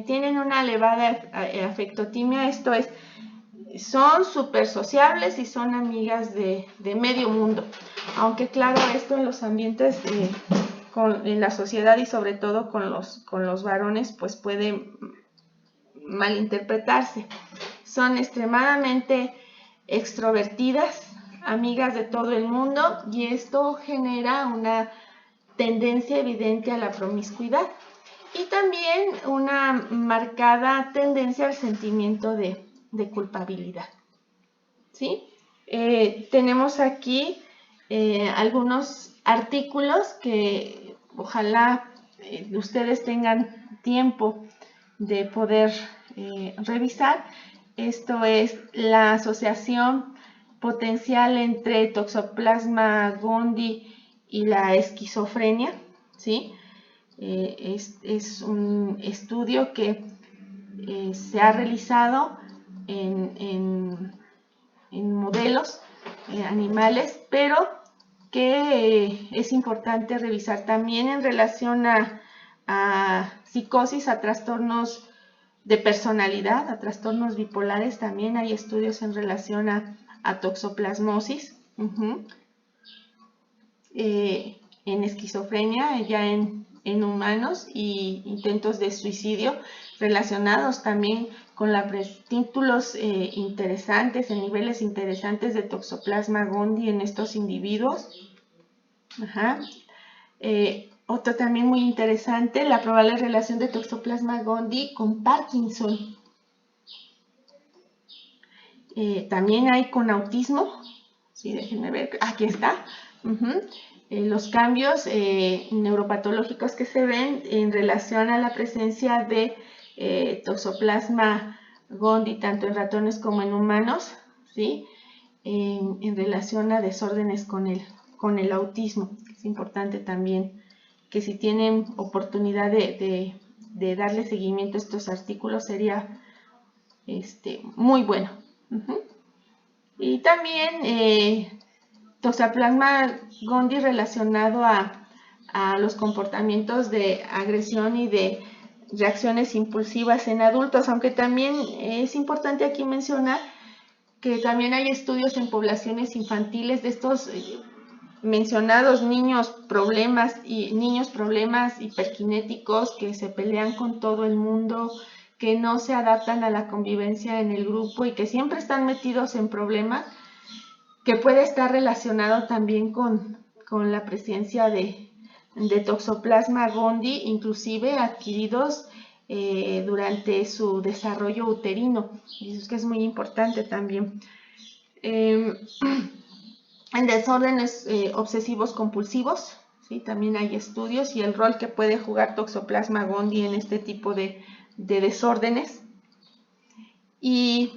tienen una elevada afectotimia, esto es, son súper sociables y son amigas de medio mundo, aunque claro, esto en los ambientes, en la sociedad y sobre todo con los varones, pues puede malinterpretarse. Son extremadamente extrovertidas, amigas de todo el mundo, y esto genera una tendencia evidente a la promiscuidad y también una marcada tendencia al sentimiento de culpabilidad. ¿Sí? Tenemos aquí algunos artículos que ojalá ustedes tengan tiempo de poder revisar. Esto es la asociación potencial entre Toxoplasma gondii y la esquizofrenia, ¿sí? Es un estudio que se ha realizado en modelos animales, pero que es importante revisar también en relación a psicosis, a trastornos de personalidad, a trastornos bipolares. También hay estudios en relación a toxoplasmosis, en esquizofrenia, ya en humanos, y intentos de suicidio relacionados también con títulos interesantes, en niveles interesantes de Toxoplasma gondii en estos individuos. Otro también muy interesante, la probable relación de Toxoplasma gondii con Parkinson. También hay con autismo. Sí, déjenme ver, aquí está. Los cambios neuropatológicos que se ven en relación a la presencia de Toxoplasma gondii tanto en ratones como en humanos, ¿sí? En relación a desórdenes con el autismo. Es importante también que si tienen oportunidad de darle seguimiento a estos artículos sería muy bueno. Y también Toxoplasma gondii relacionado a los comportamientos de agresión y de reacciones impulsivas en adultos, aunque también es importante aquí mencionar que también hay estudios en poblaciones infantiles de estos mencionados niños problemas hiperkinéticos que se pelean con todo el mundo, que no se adaptan a la convivencia en el grupo y que siempre están metidos en problemas, que puede estar relacionado también con la presencia de Toxoplasma gondii, inclusive adquiridos durante su desarrollo uterino. Y eso es que es muy importante también. En desórdenes obsesivos compulsivos, ¿sí? También hay estudios y el rol que puede jugar Toxoplasma gondii en este tipo de desórdenes. Y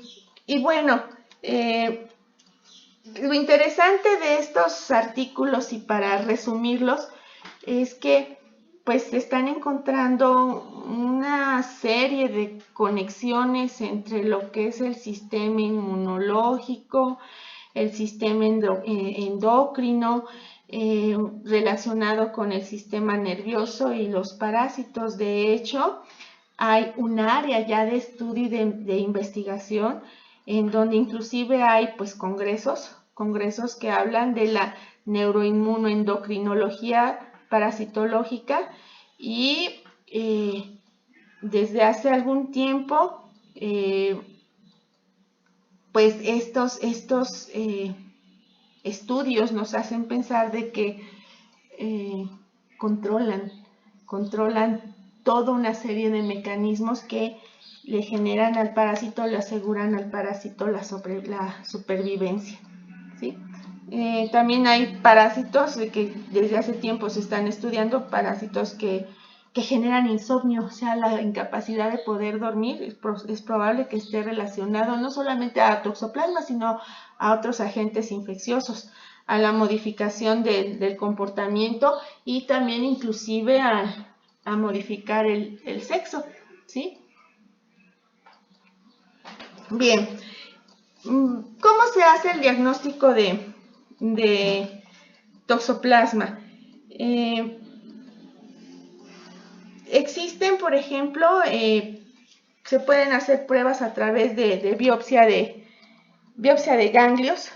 bueno, lo interesante de estos artículos, y para resumirlos, es que pues se están encontrando una serie de conexiones entre lo que es el sistema inmunológico, el sistema endocrino, relacionado con el sistema nervioso y los parásitos. De hecho, hay un área ya de estudio y de investigación en donde inclusive hay pues congresos que hablan de la neuroinmunoendocrinología parasitológica, y desde hace algún tiempo pues estos estudios nos hacen pensar de que controlan toda una serie de mecanismos que le generan al parásito, le aseguran al parásito la supervivencia, ¿sí? También hay parásitos que desde hace tiempo se están estudiando, parásitos que generan insomnio, o sea, la incapacidad de poder dormir. Es probable que esté relacionado no solamente a Toxoplasma, sino a otros agentes infecciosos, a la modificación del comportamiento y también inclusive a modificar el sexo, ¿sí? Bien, ¿cómo se hace el diagnóstico de Toxoplasma? Existen, por ejemplo, se pueden hacer pruebas a través de biopsia de ganglios.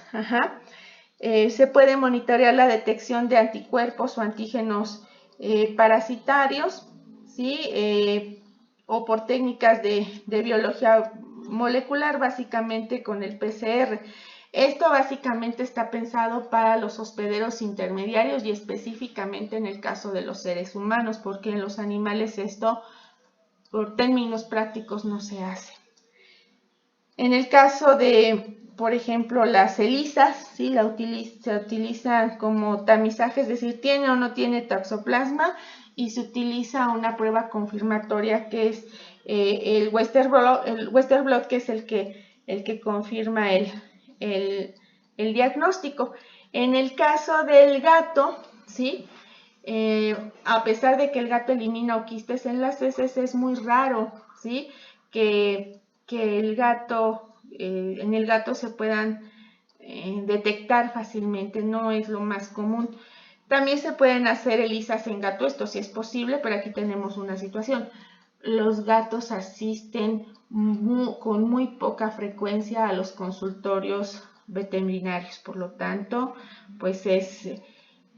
Se puede monitorear la detección de anticuerpos o antígenos parasitarios, ¿sí? O por técnicas de biología molecular, básicamente con el PCR. Esto básicamente está pensado para los hospederos intermediarios y específicamente en el caso de los seres humanos, porque en los animales esto, por términos prácticos, no se hace. En el caso de, por ejemplo, las ELISAs, ¿sí? Se utiliza como tamizaje, es decir, tiene o no tiene toxoplasma, y se utiliza una prueba confirmatoria que es el Western blot, que es el que confirma el diagnóstico. En el caso del gato, ¿sí? A pesar de que el gato elimina quistes en las heces, es muy raro, ¿sí? que el gato, en el gato se puedan detectar fácilmente, no es lo más común. También se pueden hacer ELISAs en gato, esto sí es posible, pero aquí tenemos una situación. Los gatos asisten con muy poca frecuencia a los consultorios veterinarios, por lo tanto, pues es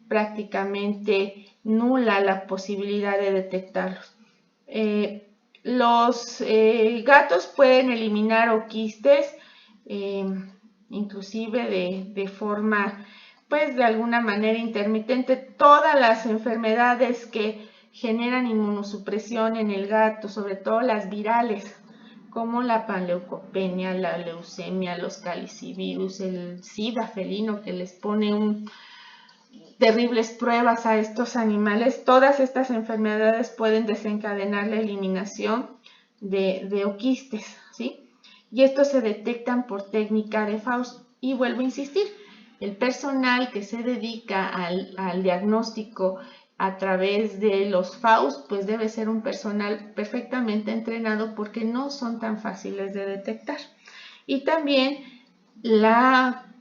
prácticamente nula la posibilidad de detectarlos. Los gatos pueden eliminar oquistes, inclusive de forma, pues de alguna manera intermitente. Todas las enfermedades que generan inmunosupresión en el gato, sobre todo las virales, como la panleucopenia, la leucemia, los calicivirus, el SIDA felino, que les pone terribles pruebas a estos animales. Todas estas enfermedades pueden desencadenar la eliminación de oquistes, ¿sí? Y estos se detectan por técnica de Faust. Y vuelvo a insistir, el personal que se dedica al diagnóstico a través de los Faust, pues debe ser un personal perfectamente entrenado porque no son tan fáciles de detectar. Y también la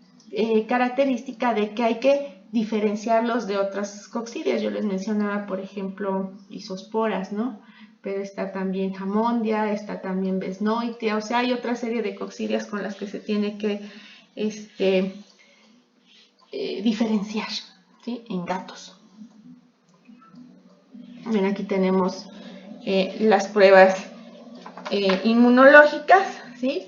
característica de que hay que diferenciarlos de otras coccidias. Yo les mencionaba, por ejemplo, isosporas, ¿no? Pero está también Hamondia, está también Besnoitia, o sea, hay otra serie de coccidias con las que se tiene que diferenciar, ¿sí? En gatos. Bien, aquí tenemos las pruebas inmunológicas, ¿sí?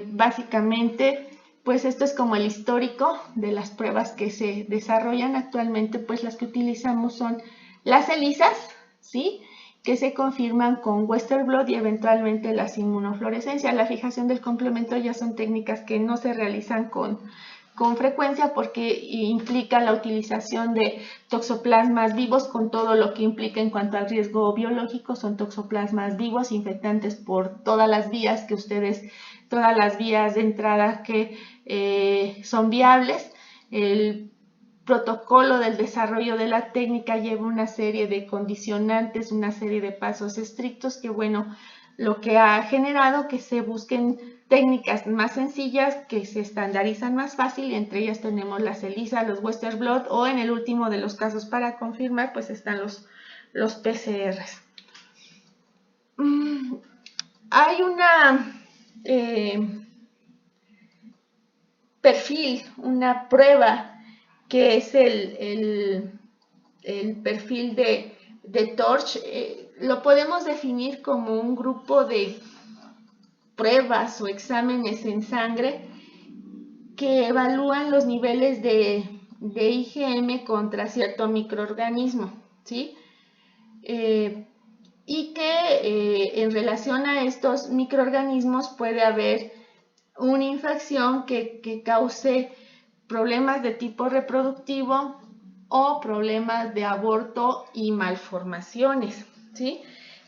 Básicamente, pues esto es como el histórico de las pruebas que se desarrollan actualmente, pues las que utilizamos son las ELISAs, ¿sí? Que se confirman con Western blot y eventualmente las inmunofluorescencias. La fijación del complemento ya son técnicas que no se realizan con frecuencia porque implica la utilización de toxoplasmas vivos con todo lo que implica en cuanto al riesgo biológico. Son toxoplasmas vivos, infectantes por todas las vías todas las vías de entrada que son viables. El protocolo del desarrollo de la técnica lleva una serie de condicionantes, una serie de pasos estrictos que, bueno, lo que ha generado que se busquen técnicas más sencillas que se estandarizan más fácil, y entre ellas tenemos las ELISA, los Western blot, o en el último de los casos para confirmar pues están los PCRs. Hay una perfil, una prueba que es el perfil de Torch. Lo podemos definir como un grupo de pruebas o exámenes en sangre que evalúan los niveles de IgM contra cierto microorganismo, ¿sí? Y que en relación a estos microorganismos puede haber una infección que cause problemas de tipo reproductivo o problemas de aborto y malformaciones, ¿sí?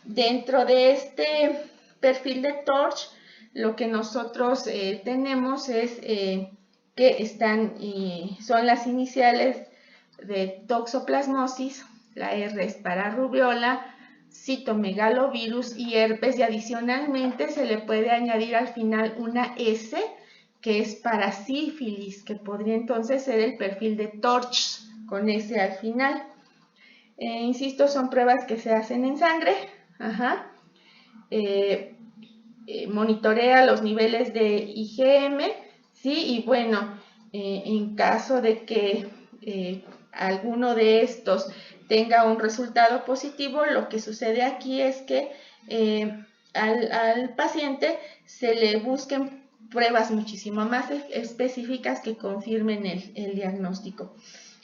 Dentro de este perfil de Torch, lo que nosotros tenemos es que son las iniciales de toxoplasmosis, la R es para rubiola, citomegalovirus y herpes, y adicionalmente se le puede añadir al final una S que es para sífilis, que podría entonces ser el perfil de Torch con S al final. Insisto, son pruebas que se hacen en sangre. Monitorea los niveles de IgM, ¿sí? Y bueno, en caso de que alguno de estos tenga un resultado positivo, lo que sucede aquí es que al paciente se le busquen pruebas muchísimo más específicas que confirmen el diagnóstico.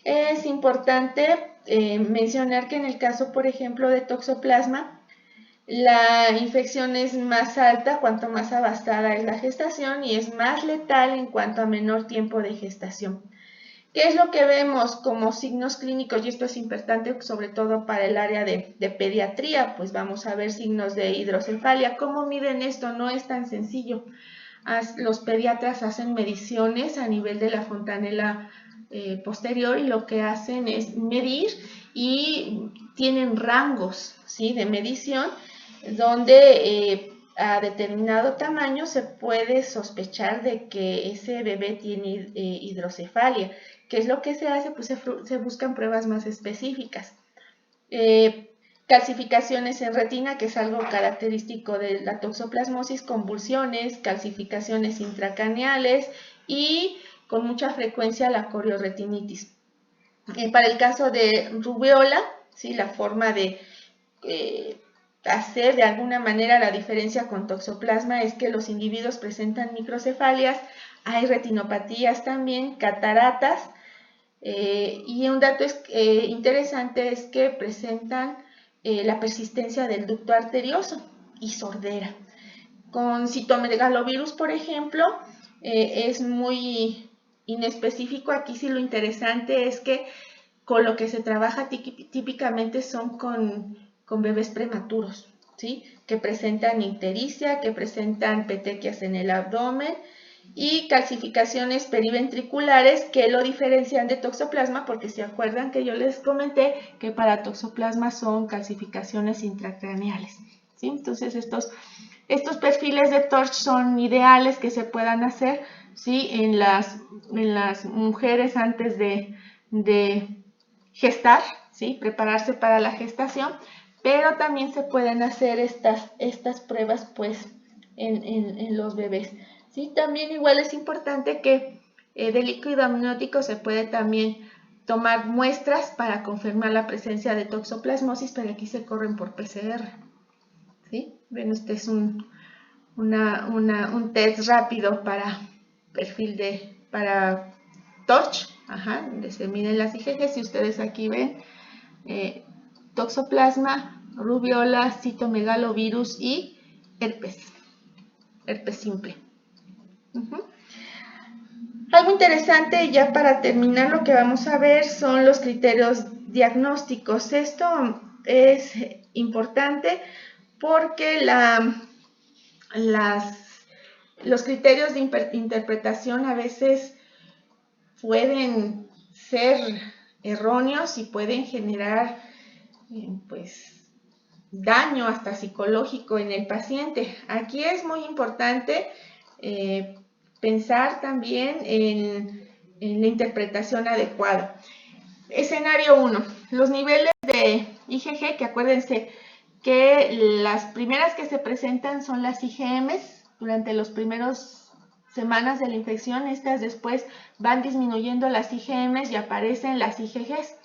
Es importante mencionar que en el caso, por ejemplo, de toxoplasma, la infección es más alta cuanto más avanzada es la gestación y es más letal en cuanto a menor tiempo de gestación. ¿Qué es lo que vemos como signos clínicos? Y esto es importante sobre todo para el área de pediatría, pues vamos a ver signos de hidrocefalia. ¿Cómo miden esto? No es tan sencillo. Los pediatras hacen mediciones a nivel de la fontanela posterior y lo que hacen es medir y tienen rangos, ¿sí?, de medición donde a determinado tamaño se puede sospechar de que ese bebé tiene hidrocefalia. ¿Qué es lo que se hace? Pues se buscan pruebas más específicas. Calcificaciones en retina, que es algo característico de la toxoplasmosis, convulsiones, calcificaciones intracraneales y con mucha frecuencia la corioretinitis. Para el caso de rubiola, ¿sí?, la forma de hacer de alguna manera la diferencia con toxoplasma es que los individuos presentan microcefalias, hay retinopatías también, cataratas, y un dato interesante es que presentan la persistencia del ducto arterioso y sordera. Con citomegalovirus, por ejemplo, es muy inespecífico. Aquí sí lo interesante es que con lo que se trabaja típicamente son con bebés prematuros, ¿sí?, que presentan ictericia, que presentan petequias en el abdomen y calcificaciones periventriculares que lo diferencian de toxoplasma, porque se acuerdan que yo les comenté que para toxoplasma son calcificaciones intracraneales, ¿sí? Entonces estos perfiles de TORCH son ideales que se puedan hacer, ¿sí?, en las mujeres antes de gestar, ¿sí?, prepararse para la gestación, pero también se pueden hacer estas pruebas pues en los bebés, ¿sí? También igual es importante que de líquido amniótico se puede también tomar muestras para confirmar la presencia de toxoplasmosis, pero aquí se corren por PCR, ¿sí? Bueno, este es un test rápido para para TORCH, donde se miden las IgG. Si ustedes aquí ven toxoplasma, rubiola, citomegalovirus y herpes simple. Algo interesante, ya para terminar, lo que vamos a ver son los criterios diagnósticos. Esto es importante porque los criterios de interpretación a veces pueden ser erróneos y pueden generar pues daño hasta psicológico en el paciente. Aquí es muy importante pensar también en la interpretación adecuada. Escenario 1. Los niveles de IgG, que acuérdense que las primeras que se presentan son las IgMs durante los primeros semanas de la infección. Estas después van disminuyendo las IgMs y aparecen las IgGs.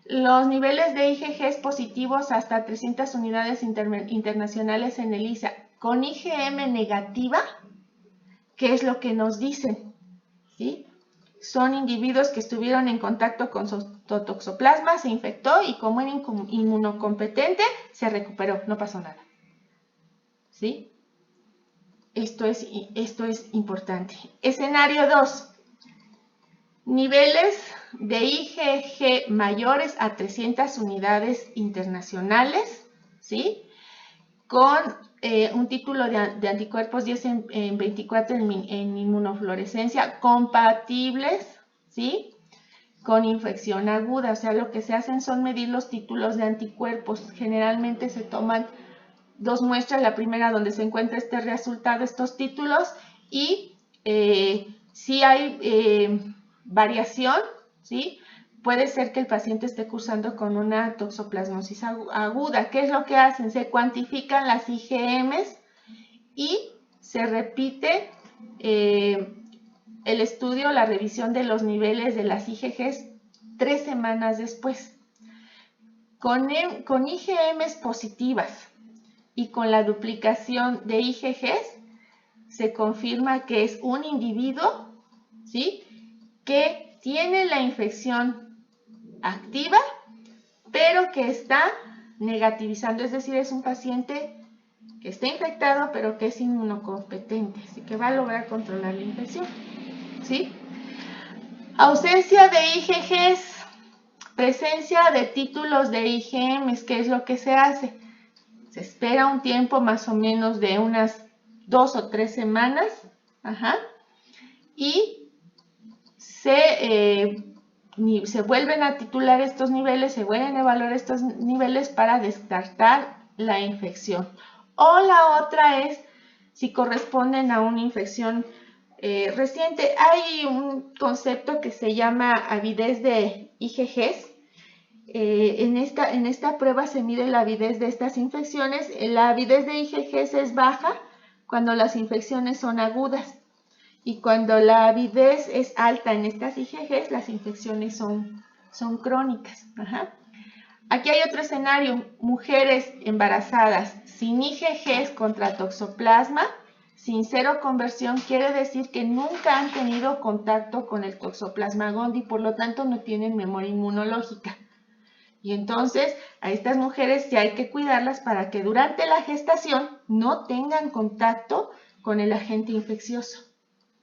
Los niveles de IgGs positivos hasta 300 unidades internacionales en ELISA con IgM negativa, ¿qué es lo que nos dicen? ¿Sí? Son individuos que estuvieron en contacto con toxoplasma, se infectó y como era inmunocompetente, se recuperó, no pasó nada. ¿Sí? Esto es importante. Escenario 2. Niveles de IgG mayores a 300 unidades internacionales, ¿sí?, con un título de anticuerpos 10 en 24 en inmunofluorescencia, compatibles, ¿sí?, con infección aguda. O sea, lo que se hacen son medir los títulos de anticuerpos. Generalmente se toman 2 muestras, la primera donde se encuentra este resultado, estos títulos, y si hay variación, ¿sí?, puede ser que el paciente esté cursando con una toxoplasmosis aguda. ¿Qué es lo que hacen? Se cuantifican las IgMs y se repite el estudio, la revisión de los niveles de las IgGs 3 semanas después. Con IgMs positivas y con la duplicación de IgGs, se confirma que es un individuo, ¿sí?, que tiene la infección activa, pero que está negativizando, es decir, es un paciente que está infectado, pero que es inmunocompetente, así que va a lograr controlar la infección, ¿sí? Ausencia de IgGs, presencia de títulos de IgMs, ¿qué es lo que se hace? Se espera un tiempo más o menos de unas 2 o 3 semanas, y se vuelven a titular estos niveles, se vuelven a evaluar estos niveles para descartar la infección. O la otra es si corresponden a una infección reciente. Hay un concepto que se llama avidez de IgGs. En esta prueba se mide la avidez de estas infecciones. La avidez de IgGs es baja cuando las infecciones son agudas. Y cuando la avidez es alta en estas IgGs, las infecciones son crónicas. Aquí hay otro escenario, mujeres embarazadas sin IgGs contra toxoplasma, sin seroconversión, quiere decir que nunca han tenido contacto con el toxoplasma gondii, por lo tanto no tienen memoria inmunológica. Y entonces a estas mujeres sí hay que cuidarlas para que durante la gestación no tengan contacto con el agente infeccioso,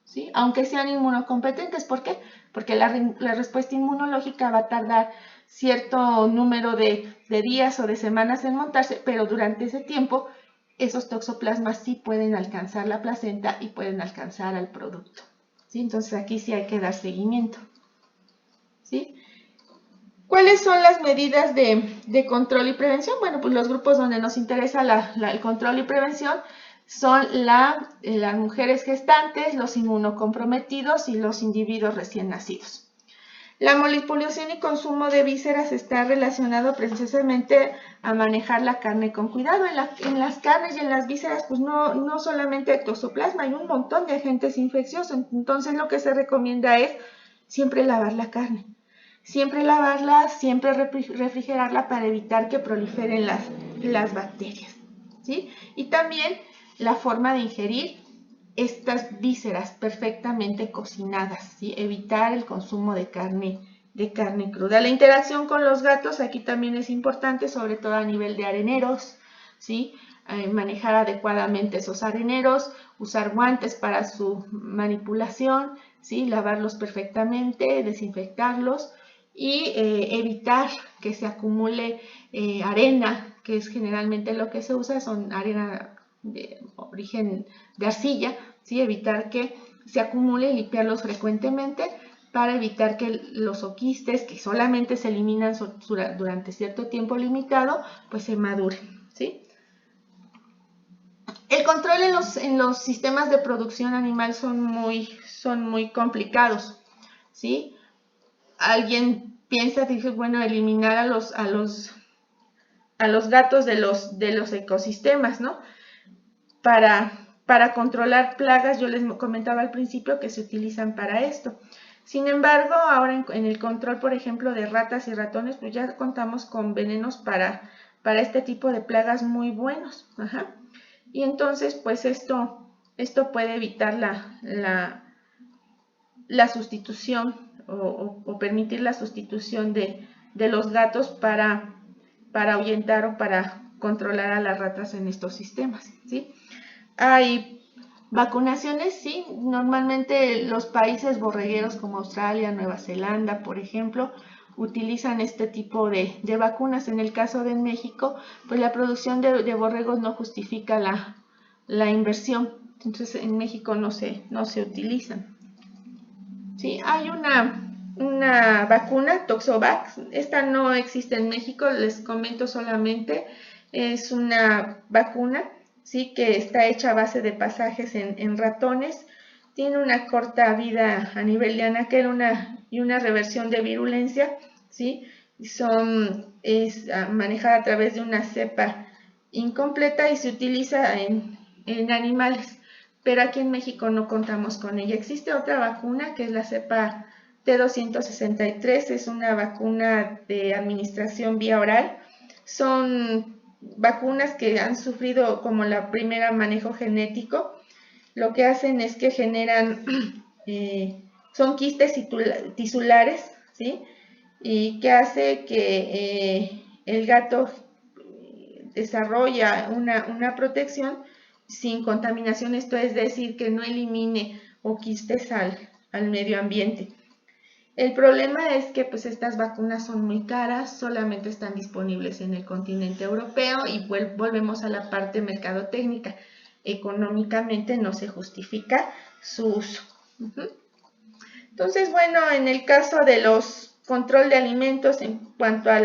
¿sí? Aunque sean inmunocompetentes. ¿Por qué? Porque la respuesta inmunológica va a tardar cierto número de días o de semanas en montarse, pero durante ese tiempo esos toxoplasmas sí pueden alcanzar la placenta y pueden alcanzar al producto, ¿sí? Entonces aquí sí hay que dar seguimiento, ¿sí? ¿Cuáles son las medidas de control y prevención? Bueno, pues los grupos donde nos interesa el control y prevención son las mujeres gestantes, los inmunocomprometidos y los individuos recién nacidos. La manipulación y consumo de vísceras está relacionado precisamente a manejar la carne con cuidado. En las carnes y en las vísceras, pues no solamente hay toxoplasma, hay un montón de agentes infecciosos. Entonces lo que se recomienda es siempre lavar la carne. Siempre lavarla, siempre refrigerarla para evitar que proliferen las bacterias, ¿sí? Y también la forma de ingerir estas vísceras perfectamente cocinadas, ¿sí? Evitar el consumo de carne cruda. La interacción con los gatos aquí también es importante, sobre todo a nivel de areneros, ¿sí? Manejar adecuadamente esos areneros, usar guantes para su manipulación, ¿sí? Lavarlos perfectamente, desinfectarlos y evitar que se acumule arena, que es generalmente lo que se usa, son arena de origen de arcilla, ¿sí? Evitar que se acumule y limpiarlos frecuentemente para evitar que los oquistes, que solamente se eliminan durante cierto tiempo limitado, pues se maduren, ¿sí? El control en los sistemas de producción animal son muy complicados, ¿sí? Alguien piensa, dice, bueno, eliminar a los gatos de los ecosistemas, ¿no? Para controlar plagas, yo les comentaba al principio que se utilizan para esto. Sin embargo, ahora en el control, por ejemplo, de ratas y ratones, pues ya contamos con venenos para este tipo de plagas muy buenos. Y entonces, pues esto puede evitar la sustitución o permitir la sustitución de los gatos para ahuyentar o para controlar a las ratas en estos sistemas, ¿sí? Hay vacunaciones, sí, normalmente los países borregueros como Australia, Nueva Zelanda, por ejemplo, utilizan este tipo de vacunas. En el caso de México, pues la producción de borregos no justifica la inversión, entonces en México no se utilizan. Sí, hay una vacuna, Toxovax, esta no existe en México, les comento solamente, es una vacuna, sí, que está hecha a base de pasajes en ratones, tiene una corta vida a nivel de anaquel y una reversión de virulencia, sí, es manejada a través de una cepa incompleta y se utiliza en animales. Pero aquí en México no contamos con ella. Existe otra vacuna que es la cepa T263, es una vacuna de administración vía oral. Son vacunas que han sufrido como la primera manejo genético. lo que hacen es que generan, son quistes tisulares, ¿sí? Y que hace que el gato desarrolla una protección sin contaminación, esto es decir, que no elimine o quistes al medio ambiente. El problema es que pues estas vacunas son muy caras, solamente están disponibles en el continente europeo y volvemos a la parte mercadotécnica. Económicamente no se justifica su uso. Entonces, bueno, en el caso de los control de alimentos en cuanto a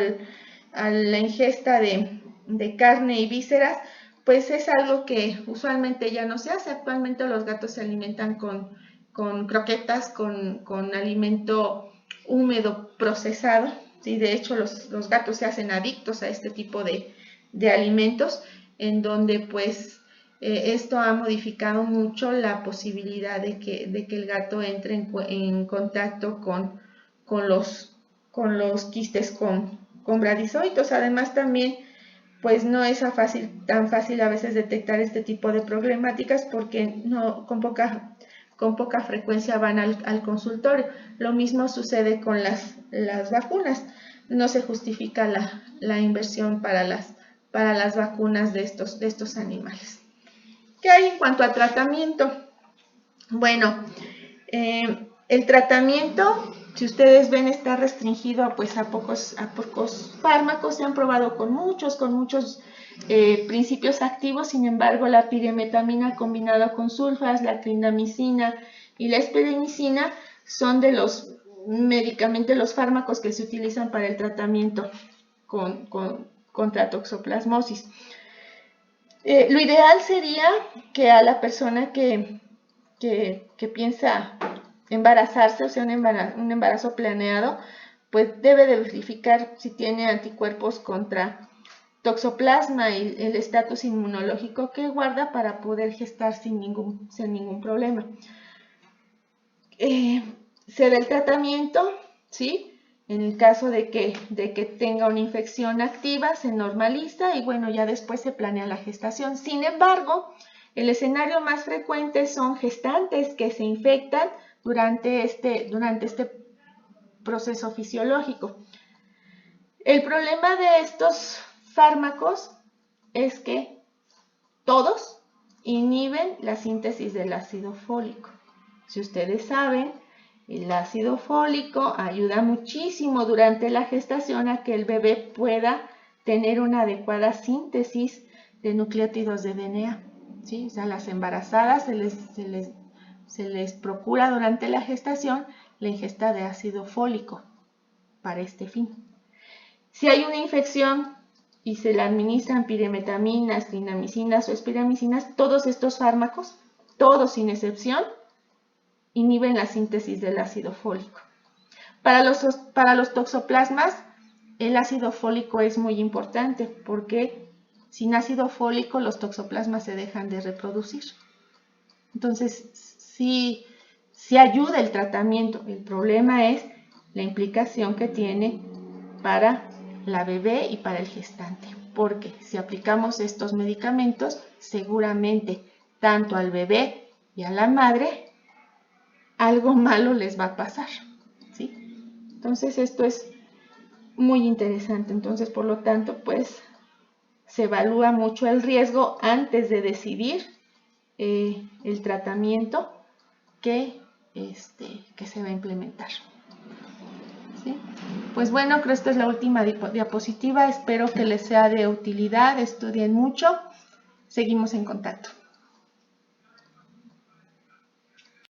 la ingesta de carne y vísceras, pues es algo que usualmente ya no se hace. Actualmente los gatos se alimentan con croquetas, con alimento húmedo procesado. ¿Sí? De hecho, los gatos se hacen adictos a este tipo de alimentos, en donde pues esto ha modificado mucho la posibilidad de que el gato entre en contacto con los quistes con bradizoitos. Además también pues no es tan fácil a veces detectar este tipo de problemáticas porque con poca frecuencia van al consultorio. Lo mismo sucede con las vacunas. No se justifica la inversión para las vacunas de estos animales. ¿Qué hay en cuanto a tratamiento? Bueno, el tratamiento, si ustedes ven, está restringido pues a pocos fármacos. Se han probado con muchos principios activos. Sin embargo, la pirimetamina combinada con sulfas, la clindamicina y la espermicina son de los medicamentos, los fármacos que se utilizan para el tratamiento contra toxoplasmosis. Lo ideal sería que a la persona que piensa embarazarse, o sea, un embarazo planeado, pues debe de verificar si tiene anticuerpos contra toxoplasma y el estatus inmunológico que guarda para poder gestar sin ningún problema. Se da el tratamiento, ¿sí? En el caso de que tenga una infección activa, se normaliza y bueno, ya después se planea la gestación. Sin embargo, el escenario más frecuente son gestantes que se infectan durante este proceso fisiológico. El problema de estos fármacos es que todos inhiben la síntesis del ácido fólico. Si ustedes saben, el ácido fólico ayuda muchísimo durante la gestación a que el bebé pueda tener una adecuada síntesis de nucleótidos de DNA. ¿Sí? O sea, las embarazadas se les procura durante la gestación la ingesta de ácido fólico para este fin. Si hay una infección y se le administran pirimetaminas, clindamicinas o espiramicinas, todos estos fármacos, todos sin excepción, inhiben la síntesis del ácido fólico. Para los toxoplasmas, el ácido fólico es muy importante porque sin ácido fólico los toxoplasmas se dejan de reproducir. Entonces, sí ayuda el tratamiento. El problema es la implicación que tiene para la bebé y para el gestante. Porque si aplicamos estos medicamentos, seguramente tanto al bebé y a la madre, algo malo les va a pasar, ¿sí? Entonces esto es muy interesante. Entonces, por lo tanto, pues se evalúa mucho el riesgo antes de decidir el tratamiento que se va a implementar. ¿Sí? Pues bueno, creo que esta es la última diapositiva. Espero que les sea de utilidad. Estudien mucho. Seguimos en contacto.